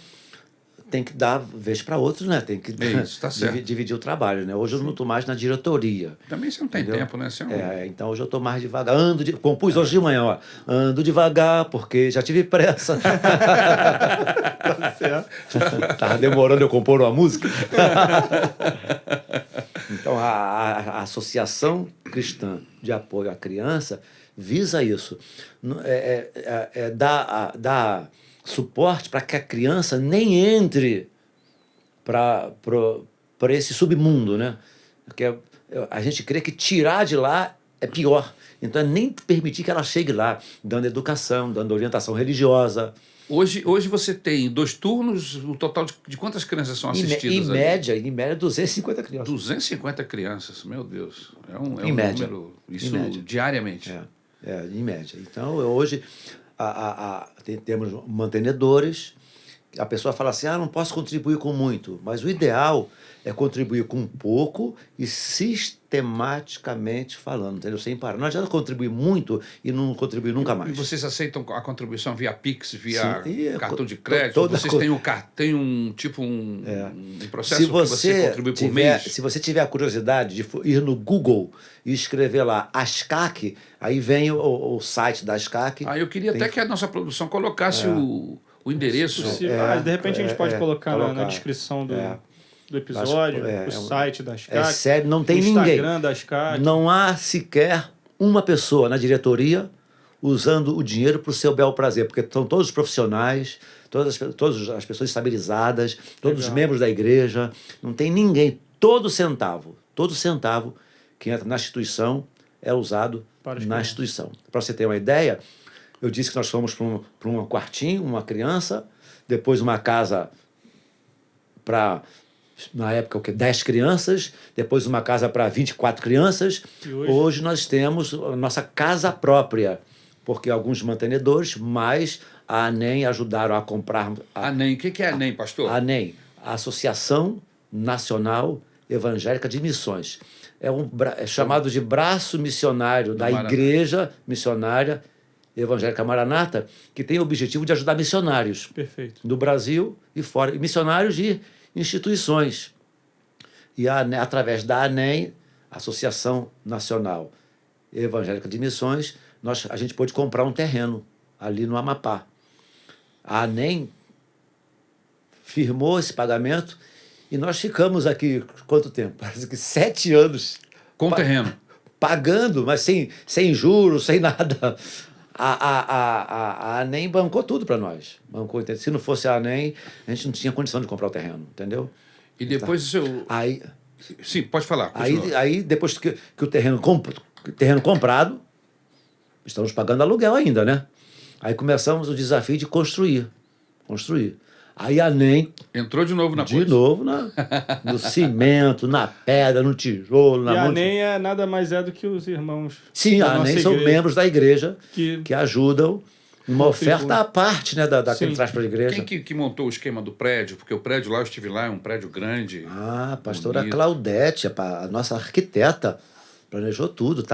tem que dar vez para outros, né? Tem que tá certo. dividir o trabalho, né? Hoje eu não estou mais na diretoria. Também você não tem tempo, né? Então hoje eu estou mais devagar. Compus hoje de manhã, ó. Ando devagar porque já tive pressa. Tá certo. Tava demorando eu compor uma música. Então a Associação Cristã de Apoio à Criança visa isso. Dar suporte para que a criança nem entre para esse submundo, né? Porque a gente crê que tirar de lá é pior. Então, é nem permitir que ela chegue lá, dando educação, dando orientação religiosa. Hoje você tem 2 turnos, o total de quantas crianças são assistidas? Em média, 250 crianças. 250 crianças, meu Deus. É um média. número, isso diariamente. Em média. Então, hoje, temos mantenedores. A pessoa fala assim, não posso contribuir com muito. Mas o ideal é contribuir com pouco e sistematicamente falando, entendeu? Sem parar. Não adianta contribuir muito e não contribuir nunca mais. E vocês aceitam a contribuição via Pix, via cartão de to- crédito? toda Vocês co- têm um processo Se que você contribui por mês? se você tiver a curiosidade de ir no Google e escrever lá ASCAC, aí vem o site da ASCAC. Eu queria até que a nossa produção colocasse o endereço. De repente a gente pode colocar na colocar. descrição do episódio, o site da ASCAC. É sério, não tem o ninguém. Instagram da ASCAC. Não há sequer uma pessoa na diretoria usando o dinheiro para o seu bel prazer, porque estão todos os profissionais, todas as pessoas estabilizadas, todos os membros da igreja, não tem ninguém. Todo centavo que entra na instituição é usado na instituição. Para você ter uma ideia, eu disse que nós fomos para um quartinho, uma criança, depois uma casa para, na época, 10 crianças, depois uma casa para 24 crianças. E hoje nós temos a nossa casa própria, porque alguns mantenedores, mais a ANEM ajudaram a comprar... ANEM, o que é ANEM, pastor? ANEM, a Associação Nacional Evangélica de Missões. É chamado de braço missionário da Igreja Missionária Evangélica Maranata, que tem o objetivo de ajudar missionários. Perfeito. Do Brasil e fora, e missionários de instituições. E através da ANEM, Associação Nacional Evangélica de Missões, a gente pôde comprar um terreno ali no Amapá. A ANEM firmou esse pagamento e nós ficamos aqui, quanto tempo? Parece que 7 anos. Com o terreno. Pagando, mas sem juros, sem nada. A ANEM bancou tudo para nós. Bancou, entendeu? Se não fosse a ANEM, a gente não tinha condição de comprar o terreno, entendeu? E depois Aí, sim, pode falar. Aí depois que o terreno comprado, estamos pagando aluguel ainda, né? Aí começamos o desafio de construir. Aí a ANEM... Entrou de novo na coisa. De novo no cimento, na pedra, no tijolo. E a ANEM nada mais é do que os irmãos. Sim, a ANEM são membros da igreja que ajudam uma oferta à parte, né, da que ele traz para a igreja. Quem que montou o esquema do prédio? Porque o prédio lá, eu estive lá, é um prédio grande. A pastora Claudete, a nossa arquiteta, planejou tudo,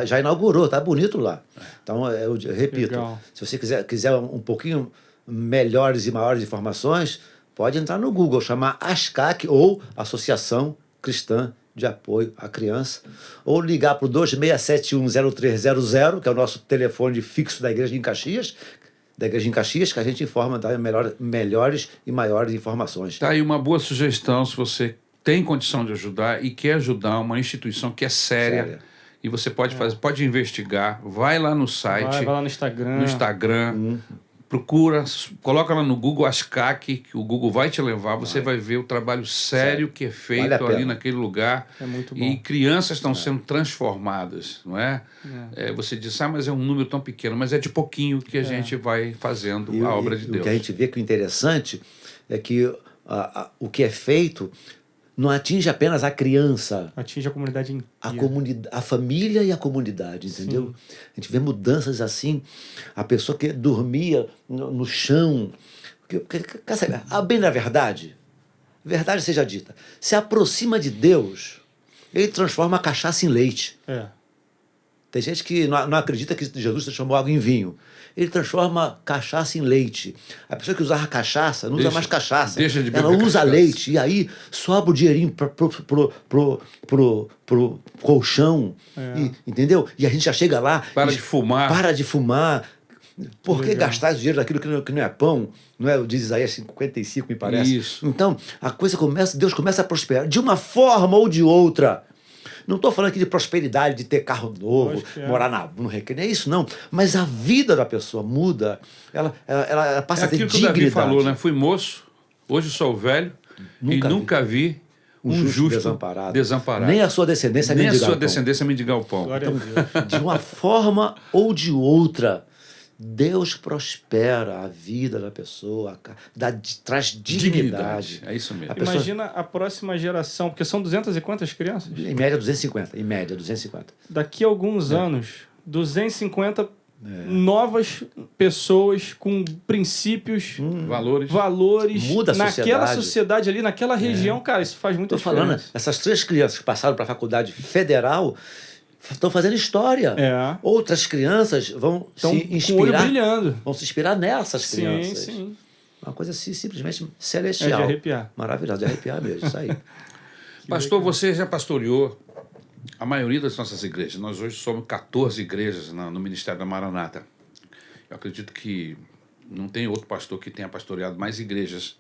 já inaugurou, está bonito lá. Então, eu repito, legal. Se você quiser um pouquinho melhores e maiores informações, pode entrar no Google, chamar ASCAC ou Associação Cristã de Apoio à Criança, ou ligar para o 26710300, que é o nosso telefone fixo da Igreja em Caxias, que a gente informa, dá melhores e maiores informações. Tá aí uma boa sugestão, se você tem condição de ajudar e quer ajudar uma instituição que é séria. E você pode fazer, pode investigar, vai lá no site. Vai lá no Instagram. Procura, coloca lá no Google ASCAC, que o Google vai te levar, você vai ver o trabalho sério que é feito ali naquele lugar. É muito bom. E crianças estão sendo transformadas, não é? Você diz, mas é um número tão pequeno, mas é de pouquinho que a gente vai fazendo a obra de Deus. O que a gente vê que o interessante é que o que é feito não atinge apenas a criança. Atinge a comunidade inteira. A família e a comunidade, entendeu? Sim. A gente vê mudanças assim. A pessoa que dormia no chão. Bem na verdade seja dita, se aproxima de Deus, ele transforma a cachaça em leite. Tem gente que não acredita que Jesus transformou água em vinho. Ele transforma cachaça em leite. A pessoa que usava cachaça não usa mais cachaça. Ela usa leite. E aí sobra o dinheirinho pro colchão. Entendeu? E a gente já chega lá... Para de fumar. Por que gastar o dinheiro daquilo que não é pão? Não é? Diz Isaías 55, me parece. Isso. Então, Deus começa a prosperar de uma forma ou de outra. Não estou falando aqui de prosperidade, de ter carro novo, morar no recreio, não é isso não. Mas a vida da pessoa muda, ela passa a ter dignidade. Aquilo que o Davi falou, né? Fui moço, hoje sou velho nunca vi um justo desamparado. Nem a sua descendência mendigar o pão. Então, de uma forma ou de outra, Deus prospera a vida da pessoa, traz dignidade. É isso mesmo. Imagina a próxima geração, porque são 200 e quantas crianças? Em média 250. Daqui a alguns anos, 250 novas pessoas com princípios, valores muda a naquela sociedade ali, naquela região, cara, isso faz muita diferença. Tô falando, essas 3 crianças que passaram para a faculdade federal estão fazendo história. Outras crianças vão se inspirar, com o olho brilhando. Vão se inspirar nessas crianças. Sim. Uma coisa assim, simplesmente celestial. É de arrepiar. Maravilhosa, de arrepiar mesmo, isso aí. Pastor, você já pastoreou a maioria das nossas igrejas. Nós hoje somos 14 igrejas no Ministério da Maranata. Eu acredito que não tem outro pastor que tenha pastoreado mais igrejas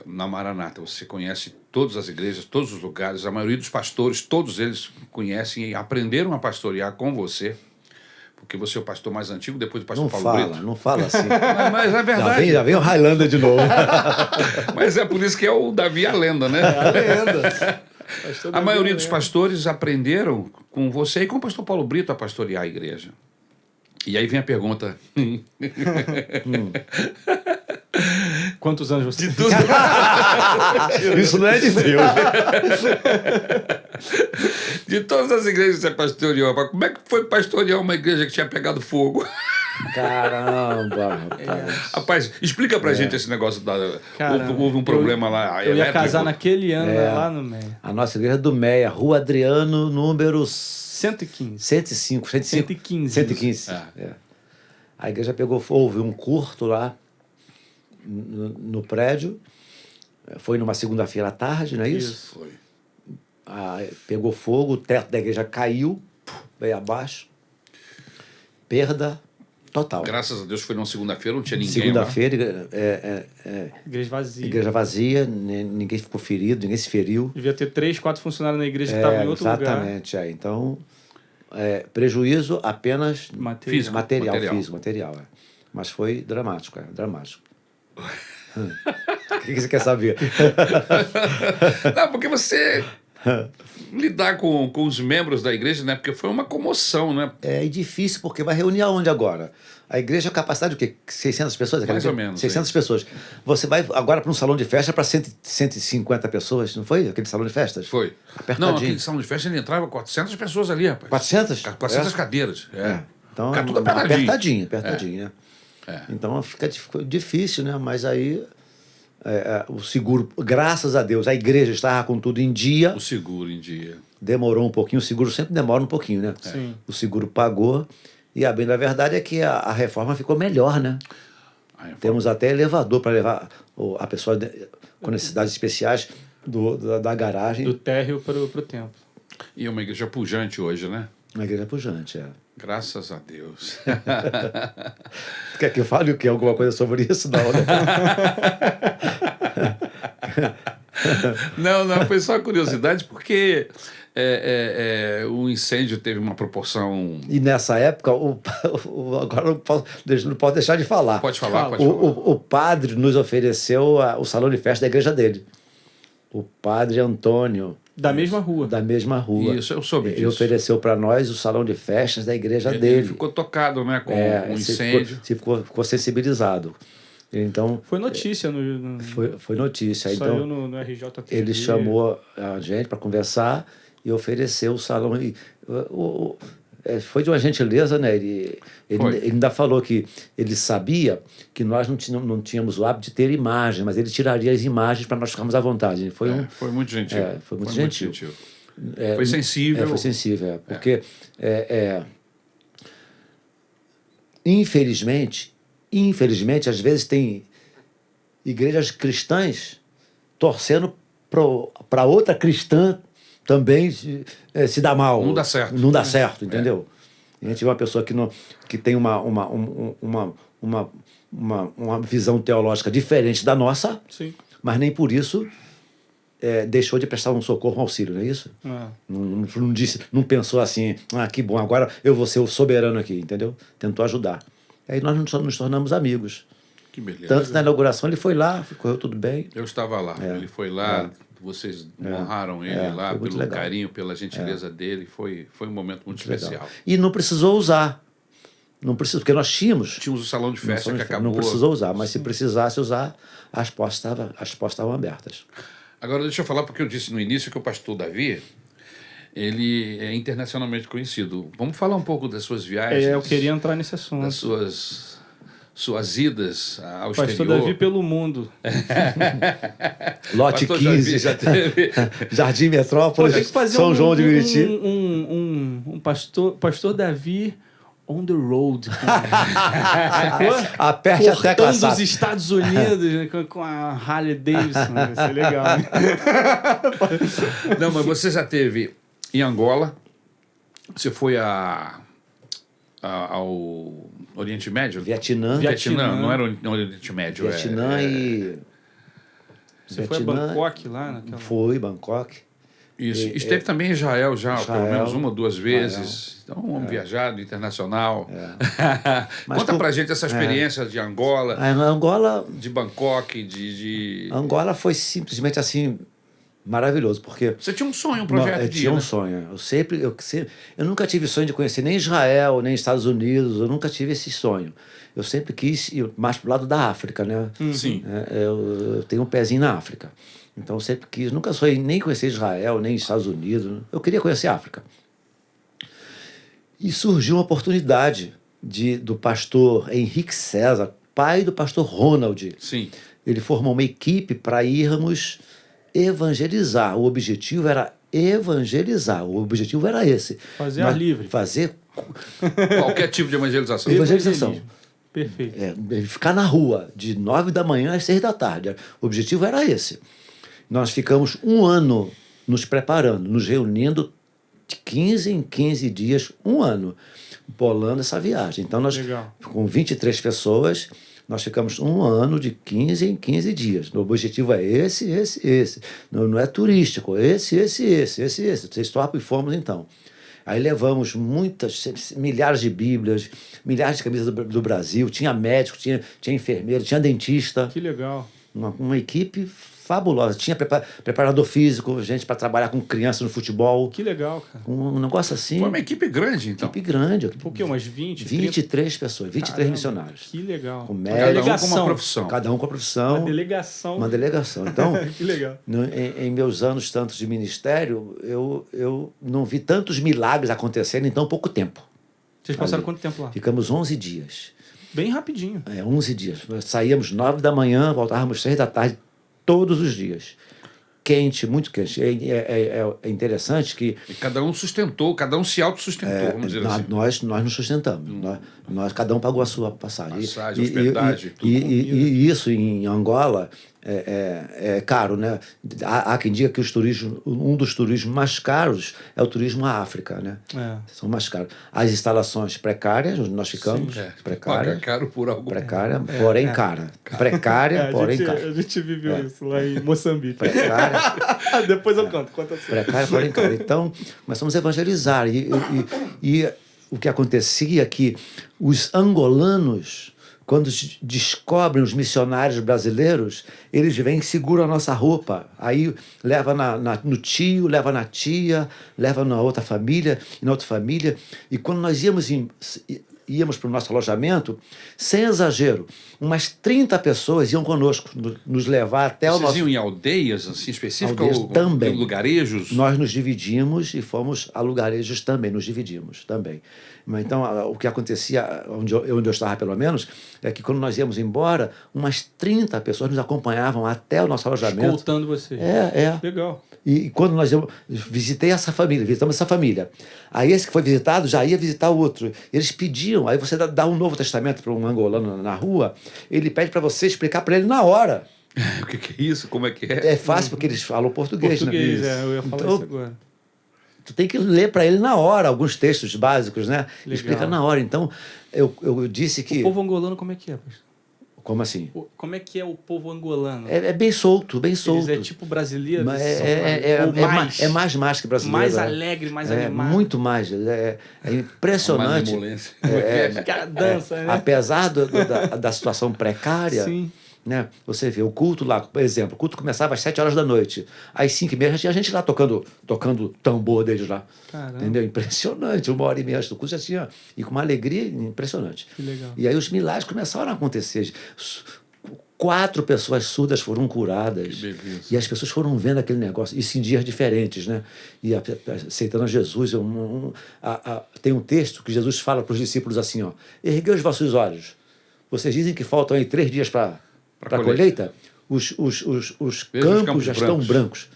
na Maranata. Você conhece todas as igrejas, todos os lugares, a maioria dos pastores, todos eles conhecem e aprenderam a pastorear com você, porque você é o pastor mais antigo, depois do pastor Paulo Brito. Não fala assim. Mas é verdade. Já vem o Highlander de novo. Mas é por isso que é o Davi a lenda, né? É a lenda. A maioria dos pastores aprenderam com você e com o pastor Paulo Brito a pastorear a igreja. E aí vem a pergunta. Quantos anos você tem? Isso não é de Deus. De todas as igrejas que você pastoreou, como é que foi pastorear uma igreja que tinha pegado fogo? Caramba, rapaz. Rapaz, explica pra gente esse negócio houve um problema lá. Eu ia casar naquele ano, lá no Meia. A nossa igreja do Meia, Rua Adriano, número 115. 115. A igreja pegou fogo, houve um curto lá no prédio. Foi numa segunda-feira à tarde, não é isso? Isso, foi. Pegou fogo, o teto da igreja caiu, veio abaixo. Perda total. Graças a Deus foi numa segunda-feira, não tinha ninguém. Segunda-feira, igreja vazia. Igreja vazia, ninguém ficou ferido, ninguém se feriu. Devia ter 3, 4 funcionários na igreja que estavam em outro lugar. Exatamente, então, prejuízo apenas físico, material. Mas foi dramático, dramático. O que você quer saber? Não, porque você lidar com os membros da igreja, né? Porque foi uma comoção, né? É difícil, porque vai reunir aonde agora? A igreja é capacidade de o quê? 600 pessoas? Mais ou menos. 600 pessoas. Você vai agora para um salão de festa para 150 pessoas, não foi? Aquele salão de festas? Foi. Apertadinho. Não, aquele salão de festa ele entrava 400 pessoas ali, rapaz. 400? 400 cadeiras. Então, fica tudo apertadinho. Apertadinho, né? Então fica difícil, né? Mas aí o seguro, graças a Deus, a igreja estava com tudo em dia. O seguro em dia. Demorou um pouquinho, o seguro sempre demora um pouquinho, né? Sim. O seguro pagou. E a bem da verdade é que a reforma ficou melhor, né? Temos até elevador para levar a pessoa com necessidades especiais da garagem. Do térreo para o templo. E é uma igreja pujante hoje, né? Uma igreja pujante, Graças a Deus. Quer que eu fale o quê? Alguma coisa sobre isso? Não, né? Não, foi só curiosidade, porque o incêndio teve uma proporção... E nessa época, agora não posso deixar de falar. Pode falar. O padre nos ofereceu o salão de festa da igreja dele. O padre Antônio. Da mesma rua. Isso, eu soube disso. Ele ofereceu para nós o salão de festas da igreja dele. Ele ficou tocado, né, com o incêndio. Ficou sensibilizado. Então, foi notícia. Foi notícia. Saiu então, no RJTV. Ele chamou a gente para conversar e ofereceu o salão. Foi de uma gentileza, né? Ele ainda falou que ele sabia que nós não tínhamos o hábito de ter imagem, mas ele tiraria as imagens para nós ficarmos à vontade. Foi muito gentil. Foi muito gentil. Foi sensível. Foi sensível, porque infelizmente, às vezes tem igrejas cristãs torcendo para outra cristã também se dá mal. Não dá certo. Não dá certo, entendeu? A gente vê uma pessoa que tem uma visão teológica diferente da nossa, sim, mas nem por isso deixou de prestar um socorro, um auxílio, não é isso? Não pensou assim, que bom, agora eu vou ser o soberano aqui, entendeu? Tentou ajudar. Aí nós nos tornamos amigos. Que beleza. Tanto na inauguração ele foi lá, correu tudo bem. Eu estava lá, ele foi lá, vocês honraram ele lá pelo carinho, pela gentileza dele, foi um momento muito especial. Legal. E não precisou usar, porque nós tínhamos o salão de festa que acabou. Não precisou usar, mas se precisasse usar, as portas estavam abertas. Agora deixa eu falar, porque eu disse no início que o pastor Davi ele é internacionalmente conhecido. Vamos falar um pouco das suas viagens? Eu queria entrar nesse assunto. Das suas idas ao Pastor exterior. Davi pelo mundo. Lote Pastor 15, Davi já teve... Jardim Metrópolis, Tem que fazer São João de Meriti. um pastor Davi on the road. Sacou? Aperte a tecla Cortando SAP. os Estados Unidos, né, com a Harley Davidson. Vai ser legal. Né? Não, mas você já teve em Angola, você foi ao Oriente Médio? Vietnã. Não era o Oriente Médio. Vietnã e... Você foi a Bangkok lá? Naquela... Fui, Bangkok. Isso. Esteve também em Israel já, Israel, pelo menos uma ou duas vezes. Então, um homem viajado, internacional. Conta pra gente essa experiência de Angola, Angola, de Bangkok, de... Angola foi simplesmente assim maravilhoso, porque Você tinha um sonho, um projeto eu de tinha ir, um né? sonho. Eu nunca tive sonho de conhecer nem Israel, nem Estados Unidos. Eu nunca tive esse sonho. Eu sempre quis ir mais pro lado da África, né? Sim. Eu tenho um pezinho na África. Então eu sempre quis, nunca sonhei nem conhecer Israel, nem Estados Unidos. Eu queria conhecer a África. E surgiu uma oportunidade do pastor Henrique César, pai do pastor Ronald. Sim. Ele formou uma equipe para irmos evangelizar. O objetivo era evangelizar. O objetivo era esse. Fazer ar livre. Fazer Qualquer tipo de evangelização. evangelização. Perfeito. Ficar na rua de 9 da manhã às 6 da tarde. O objetivo era esse. Nós ficamos um ano nos preparando, nos reunindo de 15 em 15 dias, um ano, bolando essa viagem. Então, nós, Legal. com 23 pessoas, nós ficamos um ano de 15 em 15 dias. O objetivo é esse. Não é turístico, esse. Vocês topam e fomos, então. Aí levamos milhares de bíblias, milhares de camisas do Brasil, tinha médico, tinha enfermeiro, tinha dentista. Que legal. Uma equipe fabulosa. Tinha preparador físico, gente para trabalhar com criança no futebol. Que legal, cara. Um negócio assim. Foi uma equipe grande, então. Equipe grande. Por quê? Umas 20? 23 pessoas, 23 Caramba, missionários. Que legal. Com Cada médicos, um com uma profissão. cada um com a profissão. Uma delegação. Uma delegação. Então, Que legal. em meus anos tantos de ministério, eu não vi tantos milagres acontecerem em tão pouco tempo. Vocês passaram Ali. quanto tempo lá? Ficamos 11 dias. Bem rapidinho. 11 dias. Nós saíamos 9 da manhã, voltávamos 6 da tarde, todos os dias. Quente, muito quente. É interessante que... E cada um sustentou, cada um se autossustentou, vamos dizer assim. Nós nos sustentamos. Nós, cada um pagou a sua passagem. Passagem, hospedagem, tudo. E isso em Angola é caro, né? Há quem diga que um dos turismos mais caros é o turismo à África, né? São mais caros. As instalações precárias, onde nós ficamos, Paga caro por algo. precária, porém cara. Precária, porém cara. A gente viveu isso lá em Moçambique. Precária. Depois eu conto. Conta assim. Precária, porém cara. Então, começamos a evangelizar. E o que acontecia é que os angolanos, quando descobrem os missionários brasileiros, eles vêm e seguram a nossa roupa. Aí leva no tio, leva na tia, leva na outra família, e na outra família. E quando nós íamos para o nosso alojamento, sem exagero, umas 30 pessoas iam conosco, nos levar até o nosso... Vocês iam em aldeias assim, específicas? Aldeias ou também. Lugarejos? Nós nos dividimos e fomos a lugarejos também, nos dividimos também. Então, o que acontecia, onde eu estava pelo menos, é que quando nós íamos embora, umas 30 pessoas nos acompanhavam até o nosso alojamento. Escoltando vocês. Legal. E quando visitamos essa família. Aí esse que foi visitado já ia visitar o outro. Eles pediam, aí você dá um Novo Testamento para um angolano na rua, ele pede para você explicar para ele na hora. O que é isso? Como é que é? É fácil porque eles falam português. Português, né? eu ia falar Então, isso agora. tu tem que ler para ele na hora alguns textos básicos, né? Legal. Explica na hora. Então, eu disse que... O povo angolano como é que é, pastor? Como assim? Como é que é o povo angolano? É bem solto, bem solto. Eles é tipo brasileiro? Mas Ou mais que brasileiro. mais alegre, mais animado. Muito mais. É impressionante. O cara dança, né? Apesar da situação precária, Sim. né? Você vê o culto lá, por exemplo, o culto começava às 7 horas da noite. Às 5h30 já tinha gente lá tocando tambor deles lá. Caramba. Entendeu? Impressionante. 1h30 antes do culto já tinha. E com uma alegria impressionante. Que legal. E aí os milagres começaram a acontecer. 4 pessoas surdas foram curadas. Que beleza. E as pessoas foram vendo aquele negócio, isso em dias diferentes, né? E aceitando a Jesus. Tem um texto que Jesus fala para os discípulos assim, ó, erguei os vossos olhos. Vocês dizem que faltam aí 3 dias para a colheita? Os campos já estão brancos.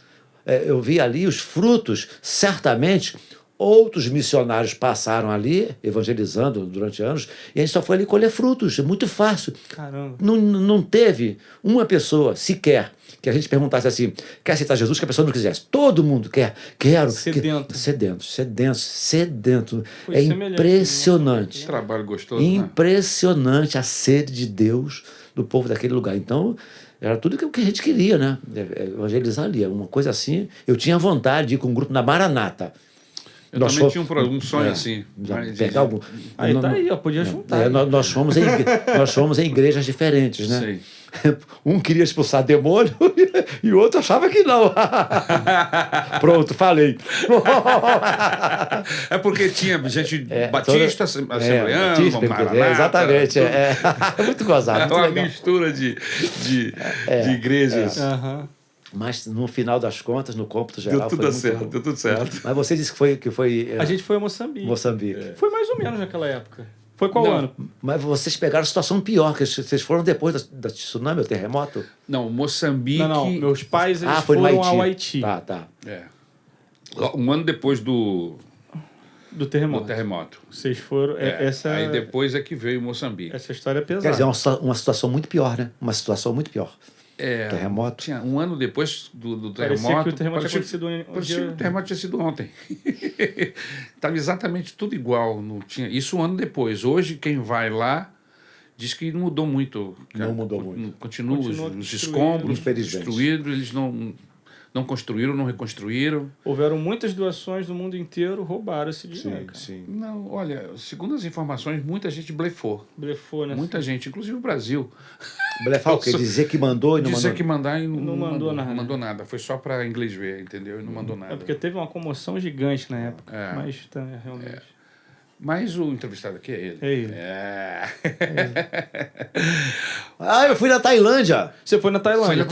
Eu vi ali os frutos, certamente. Outros missionários passaram ali, evangelizando durante anos, e a gente só foi ali colher frutos. É muito fácil. Caramba. Não teve uma pessoa sequer que a gente perguntasse assim, quer aceitar Jesus, que a pessoa não quisesse. Todo mundo quero. Sedento. É impressionante. Que trabalho gostoso, Impressionante a sede de Deus do povo daquele lugar. Então, era tudo o que a gente queria, né? Evangelizar ali. Uma coisa assim. Eu tinha vontade de ir com um grupo na Maranata. Eu também tinha um sonho assim. Pegar algum... Aí tá aí, ó, podia juntar. Nós fomos em igrejas diferentes, né? Sei. Um queria expulsar demônio e o outro achava que não. Pronto, falei. É porque tinha gente batista, assembleano, maranata. Exatamente. É muito gozado. É uma mistura de igrejas. Mas no final das contas, no cômputo geral, deu tudo certo. Mas você disse que foi a gente foi a Moçambique. Foi mais ou menos naquela época. Foi qual ano? Mas vocês pegaram a situação pior, que vocês foram depois da tsunami, o terremoto? Não, Moçambique... Não, meus pais foram ao Haiti. Tá. Um ano depois do terremoto. Vocês foram... Aí depois é que veio Moçambique. Essa história é pesada. Quer dizer, uma situação muito pior, né? Uma situação muito pior. Terremoto. Tinha um ano depois do terremoto. Parecia que o terremoto tinha acontecido o terremoto tinha sido ontem. Estava exatamente tudo igual. Não tinha, isso um ano depois. Hoje, quem vai lá diz que não mudou muito. Não mudou muito. Continua os escombros destruídos, eles não construíram, não reconstruíram. Houveram muitas doações do mundo inteiro, roubaram esse dinheiro. Sim. Não, olha, segundo as informações, muita gente blefou. Né? Muita gente, inclusive o Brasil. Blefar o quê? Dizer que mandou e não mandou? Dizer que mandar e não mandou nada. Não mandou nada. Foi só para inglês ver, entendeu? E não mandou nada. É porque teve uma comoção gigante na época. Mas realmente... Mas o entrevistado aqui é ele. É ele. Eu fui na Tailândia. Você foi na Tailândia?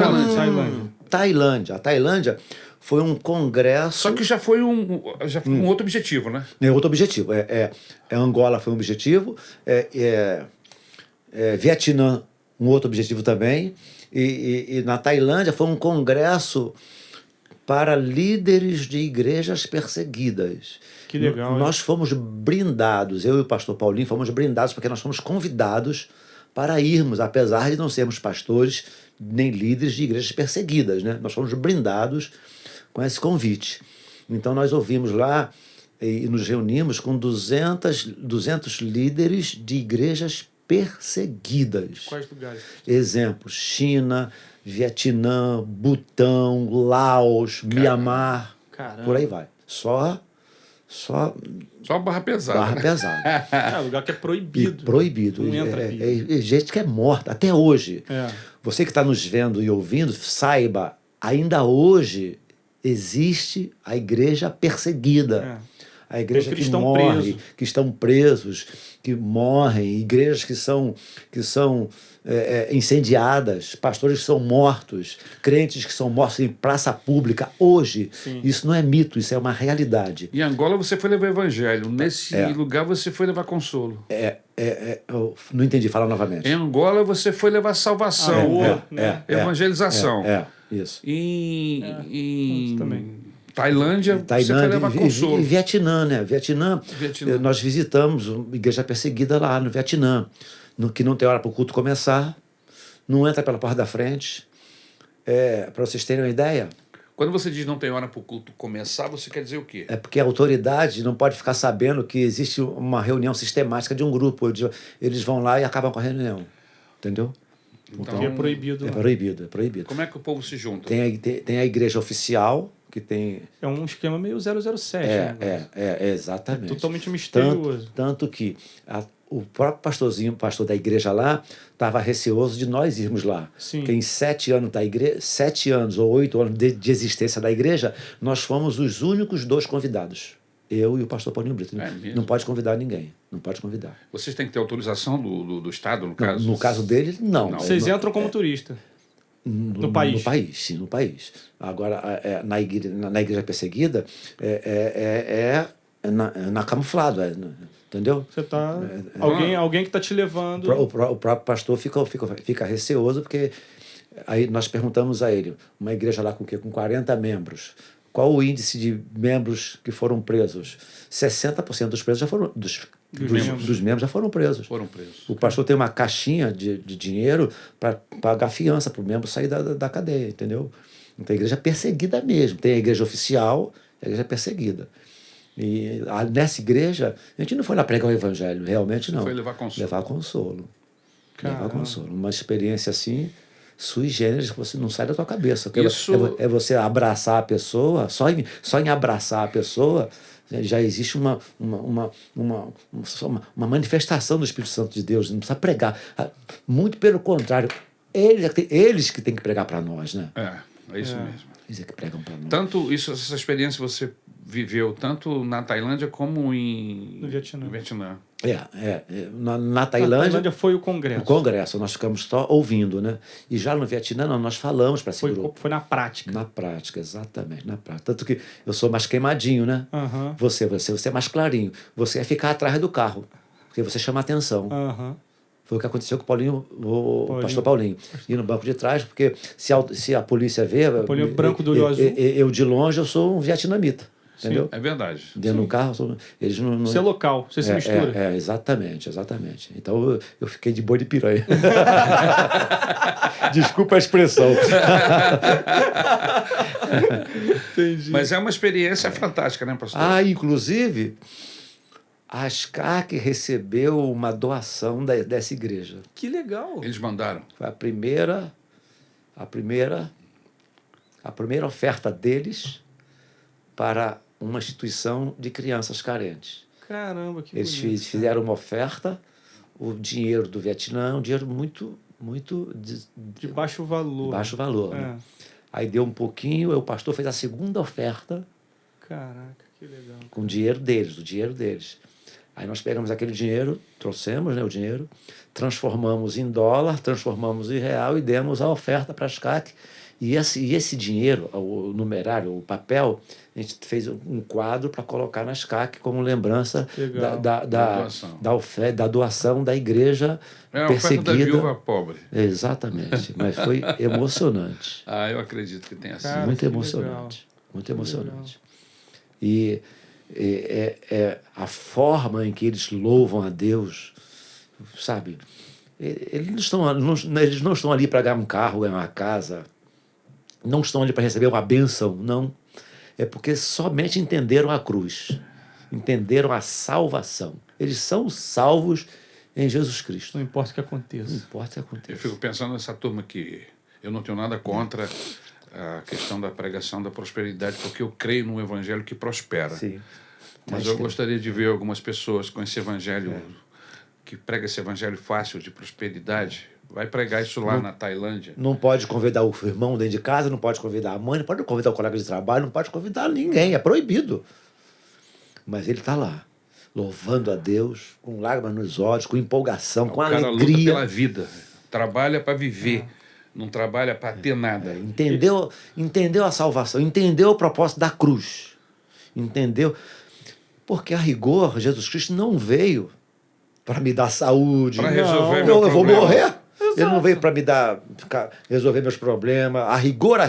A Tailândia foi um congresso... Só que já foi um outro objetivo, né? Outro objetivo. Angola foi um objetivo, Vietnã um outro objetivo também, e na Tailândia foi um congresso para líderes de igrejas perseguidas. Que legal. Nós fomos brindados, eu e o pastor Paulinho fomos brindados porque nós fomos convidados para irmos, apesar de não sermos pastores nem líderes de igrejas perseguidas, né? Nós fomos brindados com esse convite. Então nós ouvimos lá e nos reunimos com 200 líderes de igrejas perseguidas. Quais lugares? Exemplos: China, Vietnã, Butão, Laos, Mianmar. Caramba. Por aí vai. Só barra pesada. Barra pesada. Lugar que é proibido. Proibido. Não entra gente que é morta. Até hoje. É. Você que está nos vendo e ouvindo, saiba, ainda hoje existe a igreja perseguida. A igreja que morre, que estão presos, que morrem, igrejas que são incendiadas, pastores que são mortos, crentes que são mortos em praça pública. Hoje, isso não é mito, isso é uma realidade. Em Angola você foi levar evangelho, nesse lugar você foi levar consolo. Eu não entendi, fala novamente. Em Angola você foi levar salvação, evangelização. Isso. Em Tailândia, você foi levar consolo. E Vietnã, né? Vietnã, nós visitamos uma igreja perseguida lá no Vietnã, que não tem hora para o culto começar, não entra pela porta da frente. Para vocês terem uma ideia... Quando você diz não tem hora para o culto começar, você quer dizer o quê? É porque a autoridade não pode ficar sabendo que existe uma reunião sistemática de um grupo. Eles vão lá e acabam com a reunião. Entendeu? Então é proibido. É proibido. Como é que o povo se junta? Tem a igreja oficial, que tem... É um esquema meio 007. Exatamente. Totalmente misterioso. Tanto que o próprio pastor da igreja lá, estava receoso de nós irmos lá. Sim. Porque em 7 anos ou 8 anos de existência da igreja, nós fomos os únicos 2 convidados. Eu e o pastor Paulinho Brito. É mesmo? Não pode convidar ninguém. Não pode convidar. Vocês têm que ter autorização do Estado, no caso? No caso dele, não. Vocês entram como turista. No país. No país, sim, no país. Agora, na igreja perseguida, é na camuflado, entendeu? Você tá... Alguém que está te levando... O próprio pastor fica receoso, porque aí nós perguntamos a ele, uma igreja lá com o quê? Com 40 membros. Qual o índice de membros que foram presos? 60% dos presos já foram... Dos membros já foram presos. Foram presos. O pastor tem uma caixinha de dinheiro para pagar fiança para o membro sair da cadeia, entendeu? Então a igreja é perseguida mesmo. Tem a igreja oficial, a igreja é perseguida. E nessa igreja, a gente não foi lá pregar o evangelho, realmente não. Foi levar consolo. Levar consolo. Caramba. Levar consolo. Uma experiência assim, sui generis, que você não sai da tua cabeça. Isso... É você abraçar a pessoa, só em abraçar a pessoa, já existe uma manifestação do Espírito Santo de Deus. Não precisa pregar. Muito pelo contrário, eles que têm que pregar para nós, né? É isso mesmo. Eles é que pregam para nós. Tanto essa experiência você viveu tanto na Tailândia como no Vietnã. Na Tailândia foi o congresso. O congresso, nós ficamos só ouvindo, né? E já no Vietnã, não, nós falamos para esse grupo. Foi na prática. Na prática, exatamente, na prática. Tanto que eu sou mais queimadinho, né? Uhum. Você é mais clarinho. Você é ficar atrás do carro, porque você chama atenção. Uhum. Foi o que aconteceu com o pastor Paulinho. Ir no banco de trás, porque se a polícia vê... Paulinho branco do olho azul. Eu de longe, eu sou um vietnamita. Entendeu? É verdade. Dentro do carro, eles não... Você é local, você se mistura. Exatamente. Então eu fiquei de boi de piranha. Desculpa a expressão. Entendi. Mas é uma experiência fantástica, né, pastor? Inclusive, a SCAC recebeu uma doação dessa igreja. Que legal. Eles mandaram. Foi a primeira oferta deles para uma instituição de crianças carentes. Caramba, que Eles bonito. fizeram uma oferta, o dinheiro do Vietnã, um dinheiro muito de baixo valor. Baixo valor. Né? Aí deu um pouquinho, o pastor fez a segunda oferta. Caraca, que legal. Com o dinheiro deles. Aí nós pegamos aquele dinheiro, trouxemos, né, o dinheiro, transformamos em dólar, transformamos em real e demos a oferta para a SCAC. E esse dinheiro, o numerário, o papel, a gente fez um quadro para colocar na SCAC como lembrança da doação da igreja perseguida. A oferta da viúva pobre. Exatamente, mas foi emocionante. Eu acredito que tenha sido. Muito emocionante. Muito emocionante. E a forma em que eles louvam a Deus, sabe? Eles não estão ali para ganhar um carro, ganhar uma casa, não estão ali para receber uma bênção, não. É porque somente entenderam a cruz, entenderam a salvação. Eles são salvos em Jesus Cristo. Não importa o que aconteça. Não importa o que aconteça. Eu fico pensando nessa turma que eu não tenho nada contra a questão da pregação da prosperidade, porque eu creio num evangelho que prospera. Sim. Mas eu gostaria de ver algumas pessoas com esse evangelho, que prega esse evangelho fácil de prosperidade. Vai pregar isso lá na Tailândia. Não pode convidar o irmão dentro de casa, não pode convidar a mãe, não pode convidar o colega de trabalho, não pode convidar ninguém, é proibido. Mas ele está lá, louvando a Deus, com lágrimas nos olhos, com empolgação, com alegria. O cara luta pela vida, trabalha para viver, não trabalha para ter nada. Entendeu a salvação, entendeu o propósito da cruz, entendeu? Porque a rigor, Jesus Cristo não veio para me dar saúde. Para resolver meu problema. Eu vou morrer. Exato. Ele não veio para me resolver meus problemas. A rigor,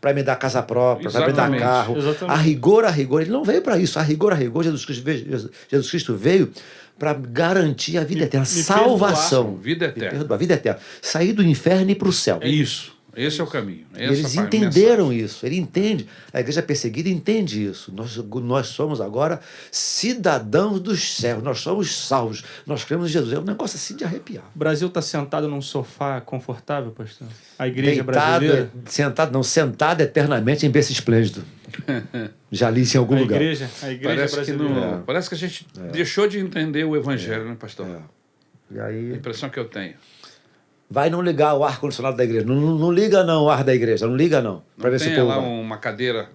para me dar casa própria, para me dar carro. Exatamente. A rigor, ele não veio para isso. A rigor, Jesus Cristo veio para garantir a vida eterna, salvação. Vida eterna. A vida eterna. Sair do inferno e ir para o céu. É isso. Esse é o caminho. Eles entenderam isso. Ele entende. A igreja perseguida entende isso. Nós somos agora cidadãos dos céus. Nós somos salvos. Nós cremos em Jesus. É um negócio assim de arrepiar. O Brasil está sentado num sofá confortável, pastor? A igreja brasileira? Sentado eternamente em berço esplêndido. Já li isso em algum lugar. A igreja brasileira. Parece que a gente deixou de entender o evangelho, né, pastor? E aí... A impressão que eu tenho. vai não ligar o ar-condicionado da igreja. Não liga não o ar da igreja, não liga não. Não ver se tem lá uma cadeira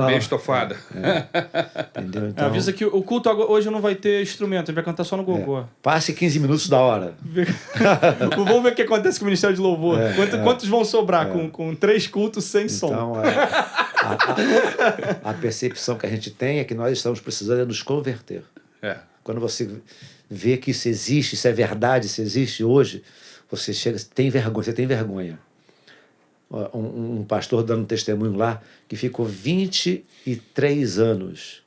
bem estofada. Entendeu? Então, avisa que o culto hoje não vai ter instrumento, ele vai cantar só no gogó. Passe 15 minutos da hora. Vamos ver o que acontece com o Ministério de Louvor. Quantos vão sobrar com 3 cultos sem som? Então, a percepção que a gente tem é que nós estamos precisando nos converter. Quando você vê que isso existe, isso é verdade, isso existe hoje, você tem vergonha. Um pastor dando testemunho lá que ficou 23 anos.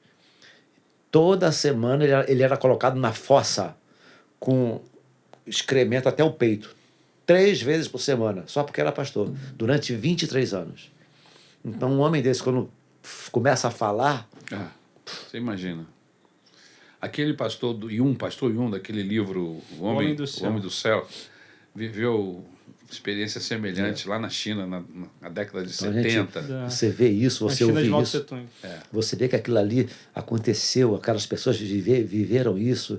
Toda semana ele era colocado na fossa com excremento até o peito. 3 vezes por semana, só porque era pastor, durante 23 anos. Então, um homem desse, quando começa a falar... você imagina. Aquele pastor Yun, daquele livro O Homem do Céu, viveu experiência semelhante lá na China, na década de 70. Você vê isso, você ouve isso. Você vê que aquilo ali aconteceu, aquelas pessoas viveram isso.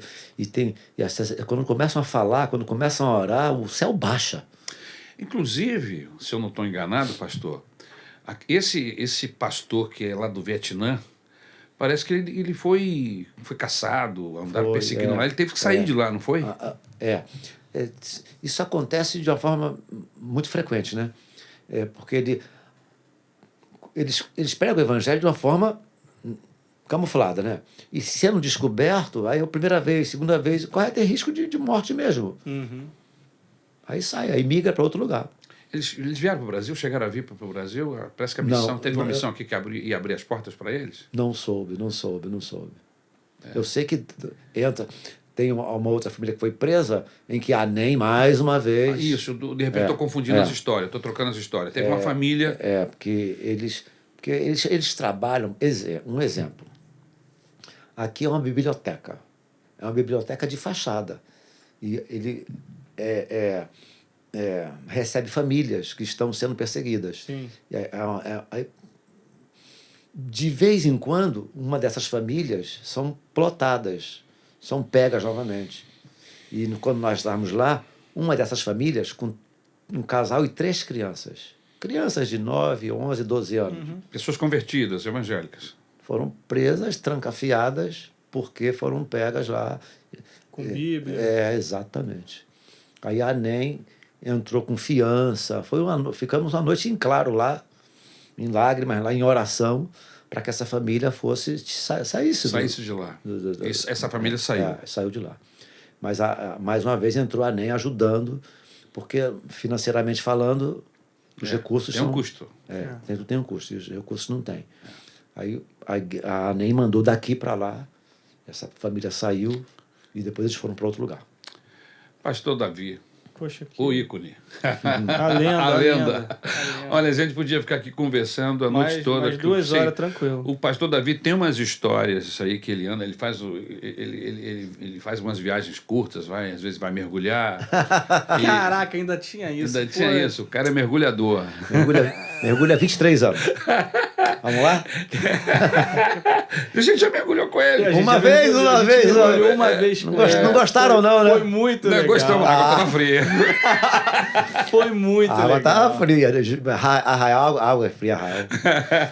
Quando começam a falar, quando começam a orar, o céu baixa. Inclusive, se eu não estou enganado, pastor, esse pastor que é lá do Vietnã, parece que ele foi caçado, andaram perseguindo lá, ele teve que sair de lá, não foi? Isso acontece de uma forma muito frequente, né? Porque eles pregam o evangelho de uma forma camuflada, né? E sendo descoberto, aí a primeira vez, segunda vez, corre ter risco de morte mesmo. Aí sai, aí migra para outro lugar. Eles vieram para o Brasil, chegaram a vir para o Brasil? Parece que a missão, teve uma missão aqui que ia abrir as portas para eles? Não soube. Eu sei que tem uma outra família que foi presa, em que a NEM, mais uma vez... Isso, de repente estou confundindo as histórias, estou trocando as histórias. Teve uma família... Porque eles trabalham... Um exemplo. Aqui é uma biblioteca. É uma biblioteca de fachada. E ele recebe famílias que estão sendo perseguidas. Sim. De vez em quando, uma dessas famílias são plotadas, são pegas novamente. E quando nós estávamos lá, uma dessas famílias, com um casal e 3 crianças. Crianças de 9, 11, 12 anos. Pessoas convertidas, evangélicas. Foram presas, trancafiadas, porque foram pegas lá. Com Bíblia. Exatamente. Aí a NEM entrou com fiança. Ficamos uma noite em claro lá, em lágrimas, lá em oração, para que essa família saísse de lá. Essa família saiu. Saiu de lá. Mas, mais uma vez, entrou a NEM ajudando, porque, financeiramente falando, os recursos tem um custo. Tem um custo, e os recursos não têm. Aí a NEM mandou daqui para lá, essa família saiu, e depois eles foram para outro lugar. Pastor Davi, Poxa, o ícone. A lenda. Olha, a gente podia ficar aqui conversando a noite toda. Mais 2 horas, tranquilo. O pastor Davi tem umas histórias, isso aí que ele anda, ele faz umas viagens curtas, às vezes vai mergulhar. Caraca, ainda tinha isso. O cara é mergulhador. Mergulha há 23 anos. Vamos lá? A gente já mergulhou com ele. Uma vez. Não gostaram, não, né? Foi muito legal. Gostamos, a água tava fria. Foi muito legal. A água tava fria. Arraial, água é fria, arraial.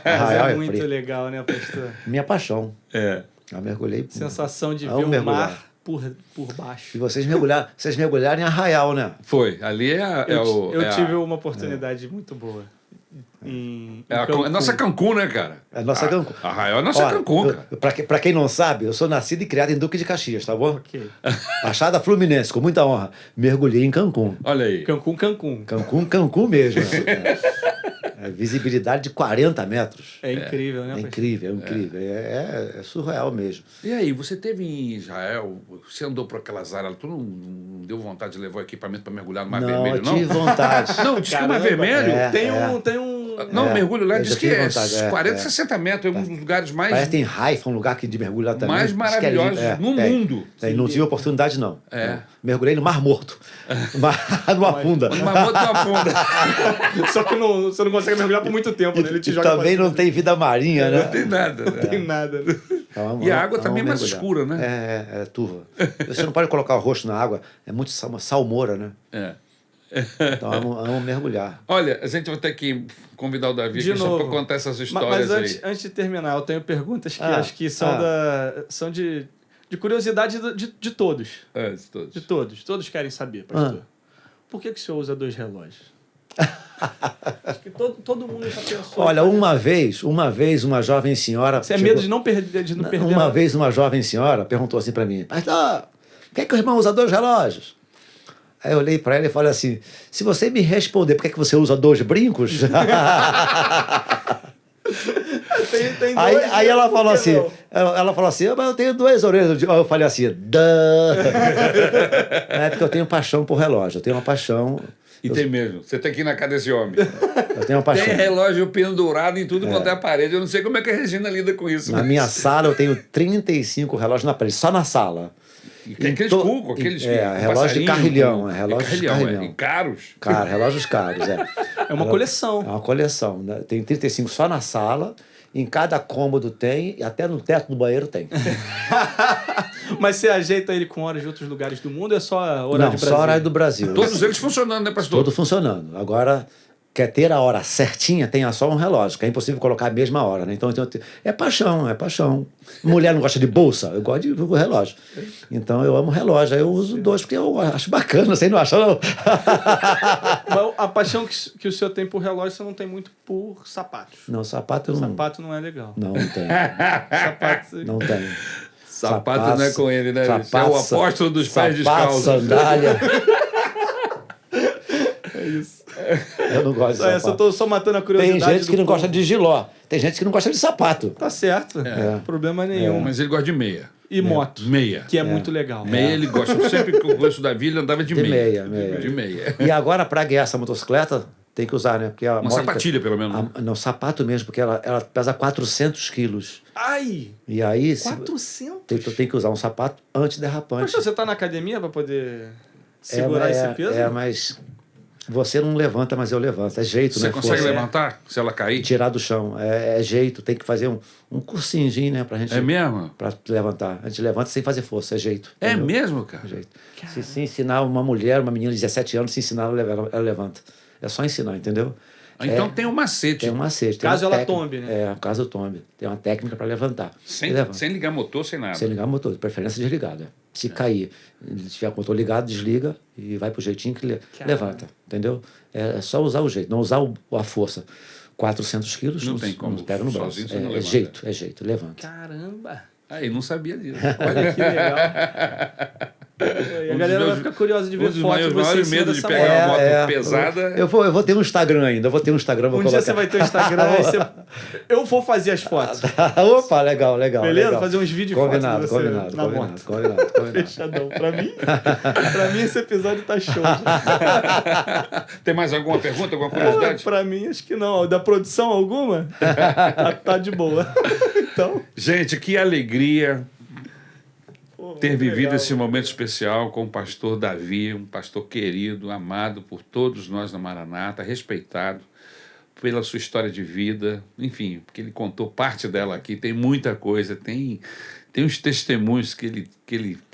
Arraial é muito legal, né, pastor? Minha paixão. Eu mergulhei. Sensação de ver o mar por baixo. E vocês mergulharam em Arraial, né? Foi. Ali eu tive uma oportunidade muito boa. A nossa Cancún, né, cara? É a nossa Cancún. Arraial é a nossa Cancún, cara. Pra quem não sabe, eu sou nascido e criado em Duque de Caxias, tá bom? Ok. Baixada Fluminense, com muita honra. Mergulhei em Cancún. Olha aí. Cancún mesmo. Visibilidade de 40 metros. É incrível, né? É incrível. É surreal mesmo. E aí, você teve em Israel, você andou por aquelas áreas, tu não deu vontade de levar o equipamento para mergulhar no Mar Vermelho, não? Não, tive vontade. Não, diz que o Mar Vermelho tem um... Não, mergulho lá diz que é vontade, 40, 60 metros, é um dos lugares mais... Parece que tem Haifa, um lugar que de mergulho lá também. Mais maravilhosos no mundo. Não tive oportunidade, não. Mergulhei no Mar Morto. No afunda. No Mar Morto não afunda. Só que você não consegue mergulhar por muito tempo, né? Ele te joga também não tem vida marinha, né? Não tem nada. Não tem nada. E a água também é mais escura, né? É turva. Você não pode colocar o rosto na água, é muito salmoura, né? Então, amo mergulhar. Olha, a gente vai ter que convidar o Davi aqui só para contar essas histórias mas antes de terminar, eu tenho perguntas que acho que são de curiosidade de todos. De todos. De todos. Todos querem saber, pastor. Por que o senhor usa 2 relógios? Acho que todo mundo já pensou. Olha, uma vez, uma jovem senhora... Você é medo de não perder Uma vez, uma jovem senhora perguntou assim para mim, pastor, por que o irmão usa 2 relógios? Aí eu olhei para ela e falei assim, se você me responder por que você usa 2 brincos... tem aí ela falou assim, mas eu tenho 2 orelhas. Eu falei assim, é porque eu tenho paixão por relógio, eu tenho uma paixão... Tem mesmo. Você tem que ir na casa desse homem. Eu tenho uma paixão. Tem relógio pendurado em tudo quanto é a parede. Eu não sei como é que a Regina lida com isso. Na minha sala eu tenho 35 relógios na parede, só na sala. Aqueles cucos, aqueles relógio de carrilhão. Relógios de carrilhão. E caros. Relógios caros, É uma coleção. É uma coleção. Né? Tem 35 só na sala, em cada cômodo tem, e até no teto do banheiro tem. Mas você ajeita ele com horas de outros lugares do mundo ou é só horário de Brasil? Só horário do Brasil. Todos eles funcionando, né, pastor? Tudo funcionando. Agora, quer ter a hora certinha, tem só um relógio, que é impossível colocar a mesma hora, né? Então é paixão. Mulher não gosta de bolsa, eu gosto de relógio. Então eu amo relógio, aí eu uso 2 porque eu acho bacana, você não acha, não? Mas a paixão que o senhor tem por relógio, você não tem muito por sapatos. Não, sapato não. Sapato não é legal. Não tem. Sapato... Não tem. Sapato não é com ele, né? Você é o apóstolo dos pés descalços. Sandália. É isso. Eu não gosto de sapato. Eu tô só matando a curiosidade. Tem gente que não gosta de giló. Tem gente que não gosta de sapato. Tá certo. Problema nenhum. Mas ele gosta de meia. E moto. Meia. Que é muito legal. Meia ele gosta. Sempre que eu conheço o Davi, ele andava de meia. De meia. E agora, para guiar essa motocicleta, tem que usar, né? Porque uma sapatilha, pelo menos. Não, sapato mesmo, porque ela pesa 400 quilos. Ai! E aí... 400? Tu tem que usar um sapato antiderrapante. Mas você tá na academia para poder segurar esse peso? Mas... Você não levanta, mas eu levanto. É jeito, né? Você consegue levantar se ela cair? Tirar do chão. É jeito. Tem que fazer um cursinho, né? Pra gente... É mesmo? Pra levantar. A gente levanta sem fazer força. É jeito. É mesmo, cara? É jeito. Se ensinar uma mulher, uma menina de 17 anos, se ensinar, ela levanta. É só ensinar, entendeu? Então tem um macete. Tem um macete. Caso ela tombe, né? Caso eu tombe. Tem uma técnica para levantar. Sem ligar motor, sem nada. Sem ligar motor, de preferência desligado. Se cair, se tiver com o motor ligado, desliga e vai pro jeitinho que levanta. Entendeu? É só usar o jeito, não usar a força. 400 quilos, não tem como. Não pega no braço. É jeito, levanta. Caramba! Aí, não sabia disso. Olha que legal. A galera vai ficar curiosa de ver fotos de você. Medo de pegar uma moto pesada. Eu vou ter um Instagram ainda. Vou ter um Instagram. Dia você vai ter um Instagram. Eu vou fazer as fotos. Opa, legal. Beleza? Legal. Fazer uns vídeos combinado, fotos de você na moto. Combinado. Fechadão. Pra mim esse episódio tá show. Tem mais alguma pergunta, alguma curiosidade? Pra mim, acho que não. Da produção alguma? tá de boa. Então... Gente, que alegria ter vivido esse momento especial com o pastor Davi, um pastor querido, amado por todos nós na Maranata, respeitado pela sua história de vida, enfim, porque ele contou parte dela aqui, tem muita coisa, tem uns testemunhos que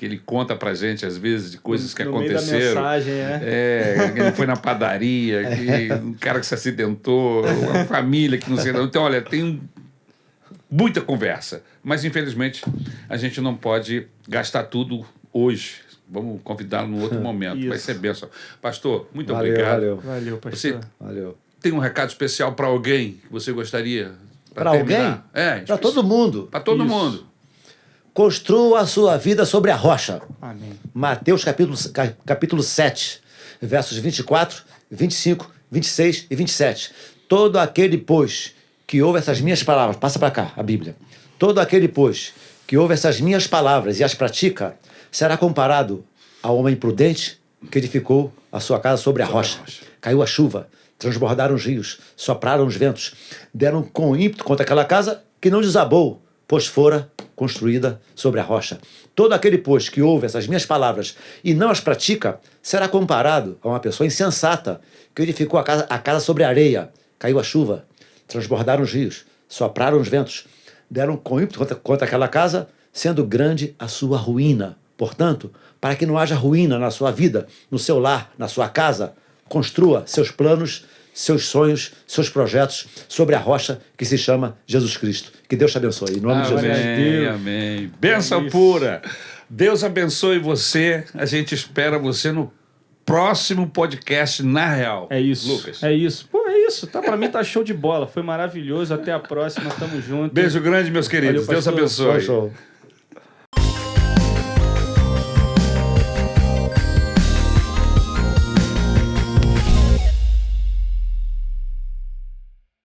ele conta pra gente, às vezes, de coisas que aconteceram. Meio da mensagem, ele foi na padaria, um cara que se acidentou, uma família que não se... Então, olha, tem muita conversa, mas infelizmente a gente não pode gastar tudo hoje. Vamos convidá-lo num outro momento. Isso. Vai ser bênção. Pastor, muito obrigado. Valeu, pastor. Valeu. Tem um recado especial para alguém que você gostaria? Para alguém? Para todo mundo. Para todo mundo. Construa a sua vida sobre a rocha. Amém. Mateus capítulo 7, versos 24, 25, 26 e 27. Todo aquele, pois, que ouve essas minhas palavras, passa para cá, a Bíblia. Todo aquele, pois, que ouve essas minhas palavras e as pratica, será comparado ao homem prudente que edificou a sua casa sobre a rocha. Caiu a chuva, transbordaram os rios, sopraram os ventos, deram com ímpeto contra aquela casa que não desabou, pois fora construída sobre a rocha. Todo aquele, pois, que ouve essas minhas palavras e não as pratica, será comparado a uma pessoa insensata que edificou a casa sobre a areia. Caiu a chuva, transbordaram os rios, sopraram os ventos, deram com ímpeto contra aquela casa, sendo grande a sua ruína. Portanto, para que não haja ruína na sua vida, no seu lar, na sua casa, construa seus planos, seus sonhos, seus projetos sobre a rocha que se chama Jesus Cristo. Que Deus te abençoe. Em nome de Jesus. Amém, amém. Bênção pura. Deus abençoe você. A gente espera você no próximo podcast Na Real. É isso, Lucas. é isso. Pô, é isso. Tá, pra mim tá show de bola. Foi maravilhoso. Até a próxima. Tamo junto. Beijo grande, meus queridos. Valeu, Deus pastor. abençoe. Show.